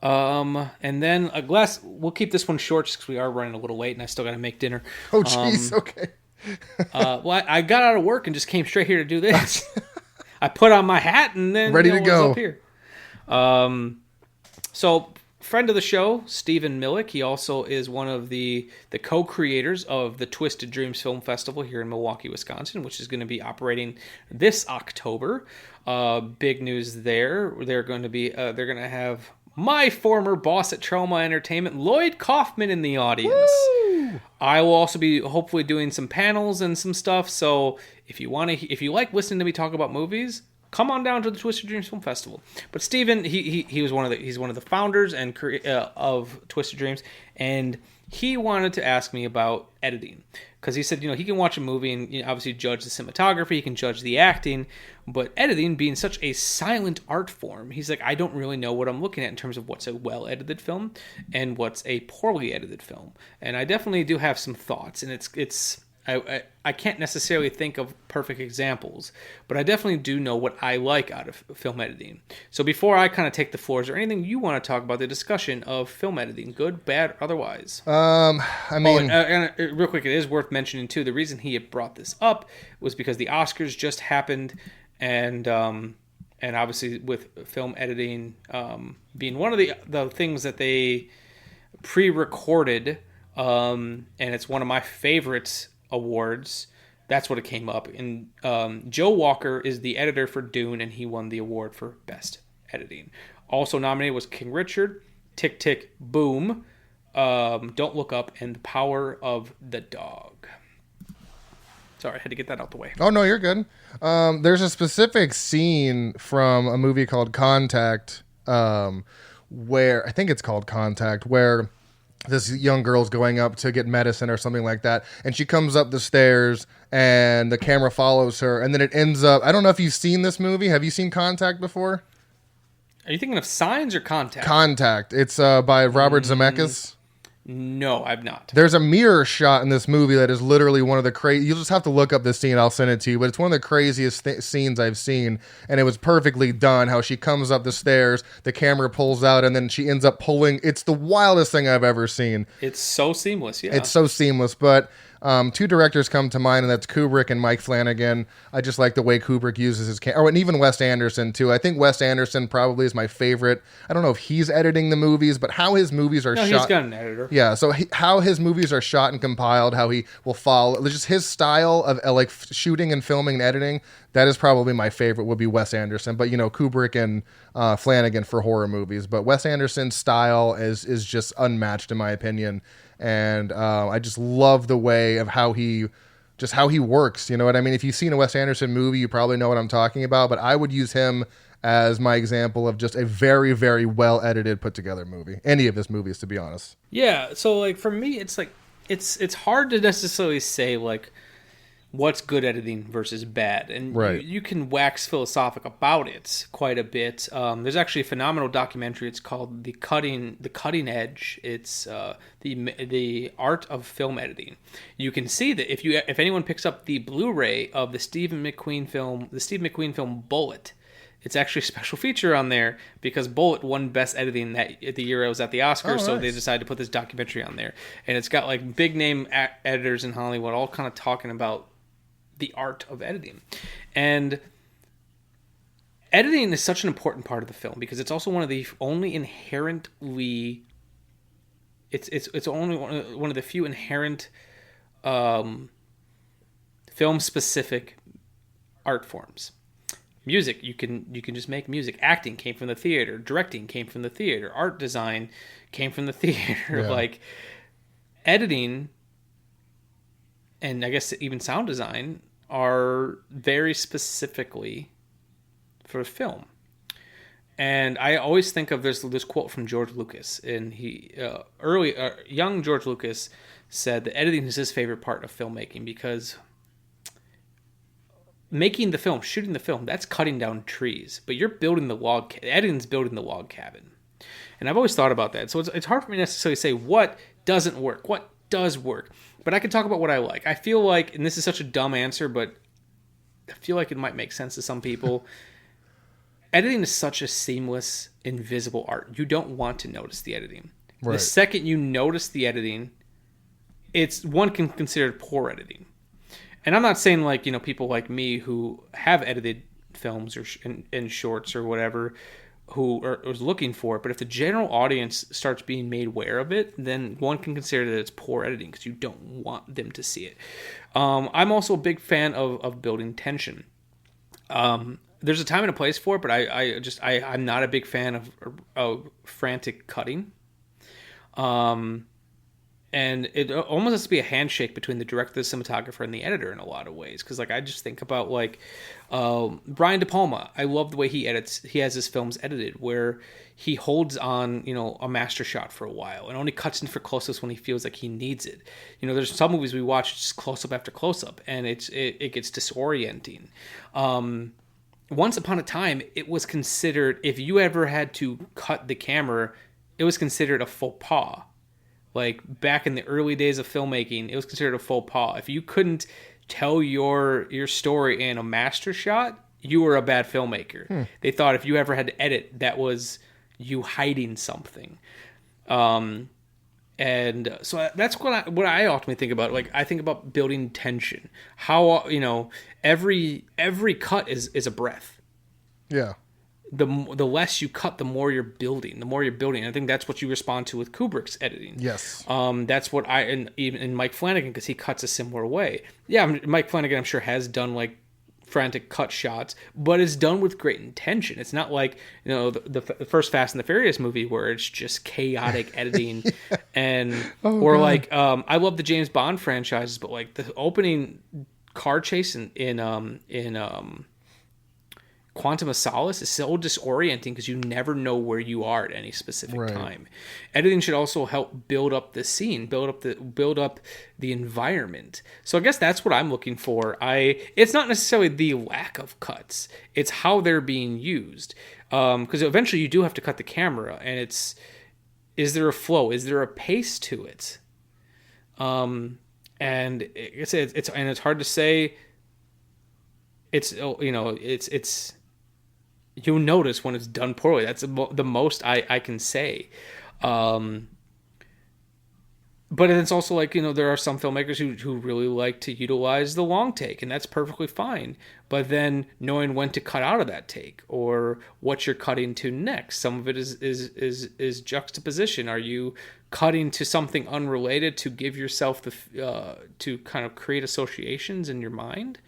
And then we'll keep this one short just because we are running a little late and I still got to make dinner. Oh, jeez. Okay. Well, I got out of work and just came straight here to do this. I put on my hat and then ready to go up here. So friend of the show, Stephen Millick. He also is one of the co-creators of the Twisted Dreams Film Festival here in Milwaukee, Wisconsin, which is going to be operating this October. Big news there. They're going to have my former boss at Trauma Entertainment, Lloyd Kaufman, in the audience. Woo! I will also be hopefully doing some panels and some stuff. So if you like listening to me talk about movies, come on down to the Twisted Dreams Film Festival. But Steven, he's one of the founders and of Twisted Dreams, and he wanted to ask me about editing, because he said, he can watch a movie and obviously judge the cinematography, he can judge the acting, but editing being such a silent art form, he's like, I don't really know what I'm looking at in terms of what's a well-edited film and what's a poorly edited film. And I definitely do have some thoughts, and I can't necessarily think of perfect examples, but I definitely do know what I like out of film editing. So before I kind of take the floor, is there anything you want to talk about the discussion of film editing, good, bad, otherwise? And real quick, it is worth mentioning too, the reason he had brought this up was because the Oscars just happened, and obviously with film editing being one of the things that they pre-recorded, and it's one of my favorites awards. That's what it came up. And Joe Walker is the editor for Dune, and he won the award for best editing. Also nominated was King Richard, Tick Tick Boom, Don't Look Up, and The Power of the Dog. Sorry, I had to get that out the way. Oh no, you're good. There's a specific scene from a movie called Contact, where I think it's called Contact, where this young girl's going up to get medicine or something like that, and she comes up the stairs and the camera follows her, and then it ends up, I don't know if you've seen this movie. Have you seen Contact before? Are you thinking of Signs or Contact? Contact. It's by Robert Zemeckis. No, I've not. There's a mirror shot in this movie that is literally one of the crazy. You'll just have to look up this scene. I'll send it to you. But it's one of the craziest scenes I've seen, and it was perfectly done. How she comes up the stairs, the camera pulls out, and then she ends up pulling. It's the wildest thing I've ever seen. It's so seamless. Yeah, it's so seamless. But two directors come to mind, and that's Kubrick and Mike Flanagan. I just like the way Kubrick uses his camera, and even Wes Anderson too. I think Wes Anderson probably is my favorite. I don't know if he's editing the movies, but how his movies are shot. He's got an editor. Yeah, so how his movies are shot and compiled, how he will follow, just his style of like shooting and filming and editing. That is probably my favorite. Would be Wes Anderson, but Kubrick and Flanagan for horror movies. But Wes Anderson's style is just unmatched in my opinion. And I just love the way of how he works. You know what I mean? If you've seen a Wes Anderson movie, you probably know what I'm talking about. But I would use him as my example of just a very, very well edited, put together movie. Any of his movies, to be honest. Yeah. So like for me, it's like it's hard to necessarily say like what's good editing versus bad, and right. you can wax philosophic about it quite a bit. There's actually a phenomenal documentary. It's called The Cutting Edge. It's the art of film editing. You can see that if anyone picks up the Blu-ray of the Steve McQueen film Bullet, it's actually a special feature on there because Bullet won Best Editing the year it was at the Oscars, so they decided to put this documentary on there, and it's got like big name editors in Hollywood all kind of talking about the art of editing. And editing is such an important part of the film because it's also one of the only inherently it's only one of the few inherent film specific art forms. Music, you can just make music. Acting came from the theater, directing came from the theater, art design came from the theater. Like editing and I guess even sound design are very specifically for film. And I always think of this quote from George Lucas, and young George Lucas said that editing is his favorite part of filmmaking because making the film, shooting the film, that's cutting down trees, but you're building editing's building the log cabin. And I've always thought about that. So it's hard for me to necessarily say what doesn't work, what does work. But I can talk about what I like. I feel like, and this is such a dumb answer, but I feel like it might make sense to some people. Editing is such a seamless, invisible art. You don't want to notice the editing. Right. The second you notice the editing, one can consider poor editing. And I'm not saying like, people like me who have edited films or in shorts or whatever, who are looking for it, but if the general audience starts being made aware of it, then one can consider that it's poor editing because you don't want them to see it. I'm also a big fan of building tension. There's a time and a place for it, but I'm not a big fan of frantic cutting. And it almost has to be a handshake between the director, the cinematographer, and the editor in a lot of ways. Because like I just think about like Brian De Palma. I love the way he edits. He has his films edited where he holds on, a master shot for a while and only cuts in for close-ups when he feels like he needs it. There's some movies we watch just close-up after close-up, and it gets disorienting. Once upon a time, it was considered, if you ever had to cut the camera, it was considered a faux pas. Like back in the early days of filmmaking, it was considered a faux pas. If you couldn't tell your story in a master shot, you were a bad filmmaker. They thought if you ever had to edit, that was you hiding something. And so that's what I ultimately think about. Like I think about building tension. How every cut is a breath. Yeah. The less you cut, the more you're building. I think that's what you respond to with Kubrick's editing. Yes. That's what and Mike Flanagan, because he cuts a similar way. Yeah, Mike Flanagan, I'm sure, has done like frantic cut shots, but it's done with great intention. It's not like the first Fast and the Furious movie where it's just chaotic editing, and I love the James Bond franchises, but like the opening car chase in Quantum of Solace is so disorienting because you never know where you are at any specific Right. time. Editing should also help build up the scene, build up the environment. So I guess that's what I'm looking for. It's not necessarily the lack of cuts; it's how they're being used. Because eventually you do have to cut the camera, and is there a flow? Is there a pace to it? And it's hard to say. It's you'll notice when it's done poorly. That's the most I can say. But it's also like, there are some filmmakers who really like to utilize the long take, and that's perfectly fine. But then knowing when to cut out of that take or what you're cutting to next. Some of it is juxtaposition. Are you cutting to something unrelated to give yourself to kind of create associations in your mind?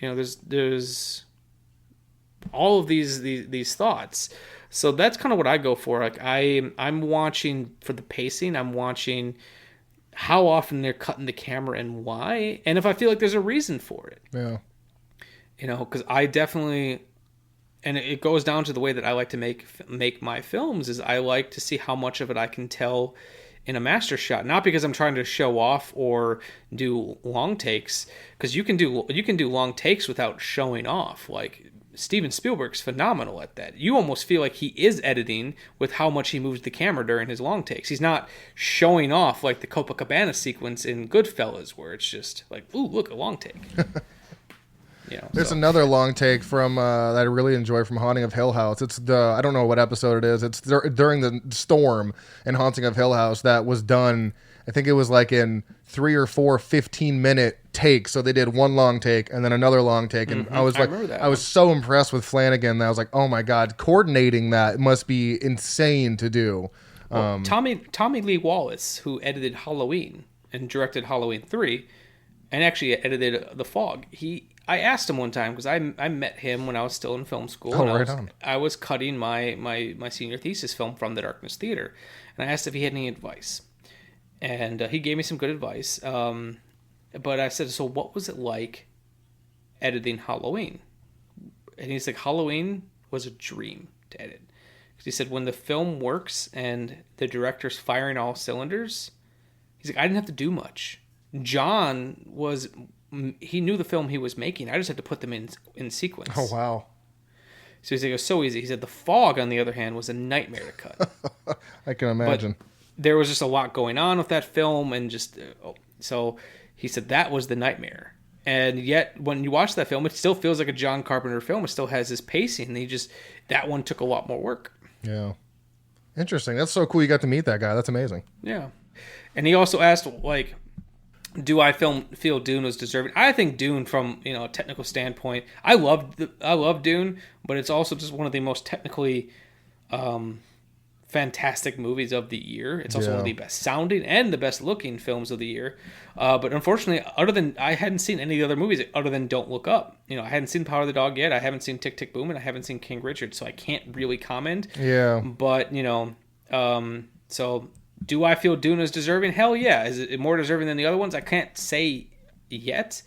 There's all of these thoughts. So that's kind of what I go for. Like I'm watching for the pacing. I'm watching how often they're cutting the camera and why, and if I feel like there's a reason for it. Yeah. Because I definitely, and it goes down to the way that I like to make my films. Is I like to see how much of it I can tell in a master shot, not because I'm trying to show off or do long takes, because you can do long takes without showing off. Like Steven Spielberg's phenomenal at that. You almost feel like he is editing with how much he moves the camera during his long takes. He's not showing off like the Copacabana sequence in Goodfellas, where it's just like, ooh, look, a long take. There's another long take from that I really enjoy from Haunting of Hill House. It's I don't know what episode it is. It's during the storm in Haunting of Hill House that was done. I think it was like in 3 or 4 15-minute takes. So they did one long take and then another long take. And I was I was so impressed with Flanagan that I was like, oh my God, coordinating that must be insane to do. Well, Tommy Lee Wallace, who edited Halloween and directed Halloween 3 and actually edited The Fog, I asked him one time, because I met him when I was still in film school. Oh, right on. I was cutting my senior thesis film from the Darkness Theater, and I asked if he had any advice. And he gave me some good advice. But I said, so what was it like editing Halloween? And he's like, Halloween was a dream to edit. Because he said, when the film works and the director's firing all cylinders, he's like, I didn't have to do much. John he knew the film he was making. I just had to put them in sequence. Oh, wow. So he's like, it was so easy. He said the Fog, on the other hand, was a nightmare to cut. I can imagine. But there was just a lot going on with that film, and just so he said that was the nightmare. And yet, when you watch that film, it still feels like a John Carpenter film. It still has his pacing. That one took a lot more work. Yeah. Interesting. That's so cool you got to meet that guy. That's amazing. Yeah. And he also asked, like, do I feel Dune was deserving? I think Dune, from a technical standpoint, I love Dune, but it's also just one of the most technically fantastic movies of the year. It's also one of the best sounding and the best looking films of the year. But unfortunately, I hadn't seen any of the other movies other than Don't Look Up. I hadn't seen Power of the Dog yet. I haven't seen Tick, Tick, Boom, and I haven't seen King Richard, so I can't really comment. Yeah. But so do I feel Dune is deserving? Hell yeah. Is it more deserving than the other ones? I can't say yet.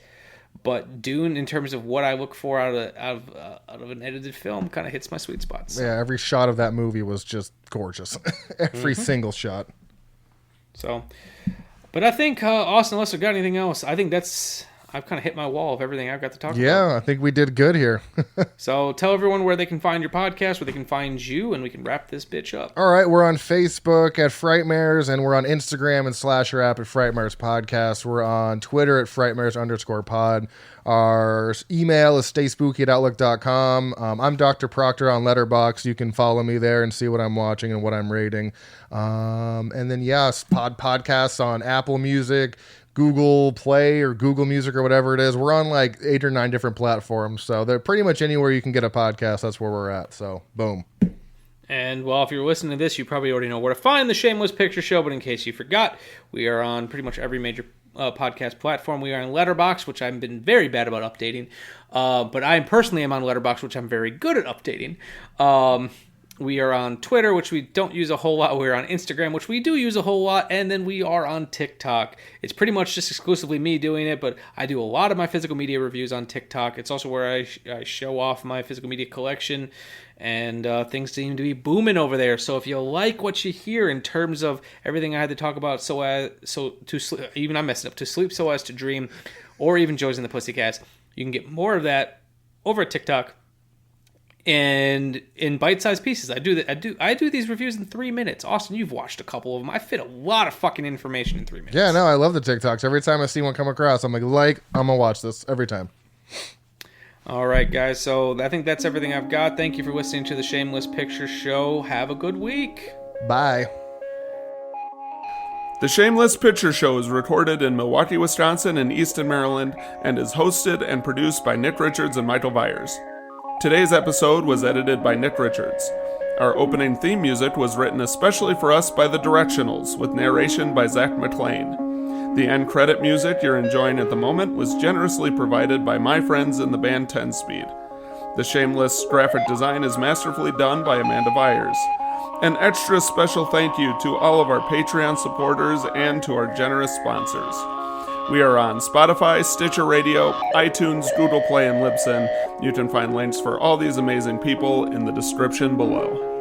But Dune, in terms of what I look for out of an edited film, kind of hits my sweet spots. Yeah, every shot of that movie was just gorgeous. Every single shot. So, but I think, Austin, unless we've got anything else, I think I've kind of hit my wall of everything I've got to talk about. Yeah, I think we did good here. So tell everyone where they can find your podcast, where they can find you, and we can wrap this bitch up. All right, we're on Facebook at Frightmares, and we're on Instagram and Slasher app at Frightmares Podcast. We're on Twitter at Frightmares_pod. Our email is stayspooky@outlook.com. I'm Dr. Proctor on Letterboxd. You can follow me there and see what I'm watching and what I'm rating. And then, podcasts on Apple Music, Google Play or Google Music or whatever it is. We're on like 8 or 9 different platforms. So they're pretty much anywhere you can get a podcast. That's where we're at. So boom. And well, if you're listening to this, you probably already know where to find the Shameless Picture Show. But in case you forgot, we are on pretty much every major podcast platform. We are on Letterboxd, which I've been very bad about updating. But I personally am on Letterboxd, which I'm very good at updating. We are on Twitter, which we don't use a whole lot. We're on Instagram, which we do use a whole lot. And then we are on TikTok. It's pretty much just exclusively me doing it, but I do a lot of my physical media reviews on TikTok. It's also where I show off my physical media collection, and things seem to be booming over there. So if you like what you hear in terms of everything I had to talk about, to sleep so as to dream, or even Joys in the Pussycats, you can get more of that over at TikTok. And in bite-sized pieces. I do these reviews in 3 minutes. Austin, you've watched a couple of them. I fit a lot of fucking information in 3 minutes. Yeah, no, I love the TikToks. Every time I see one come across, I'm like, I'm gonna watch this every time. All right, guys. So I think that's everything I've got. Thank you for listening to the Shameless Picture Show. Have a good week. Bye. The Shameless Picture Show is recorded in Milwaukee, Wisconsin and Easton, Maryland, and is hosted and produced by Nick Richards and Michael Vyers. Today's episode was edited by Nick Richards. Our opening theme music was written especially for us by The Directionals, with narration by Zach McLean. The end credit music you're enjoying at the moment was generously provided by my friends in the band 10 Speed. The Shameless graphic design is masterfully done by Amanda Vyers. An extra special thank you to all of our Patreon supporters and to our generous sponsors. We are on Spotify, Stitcher Radio, iTunes, Google Play, and Libsyn. You can find links for all these amazing people in the description below.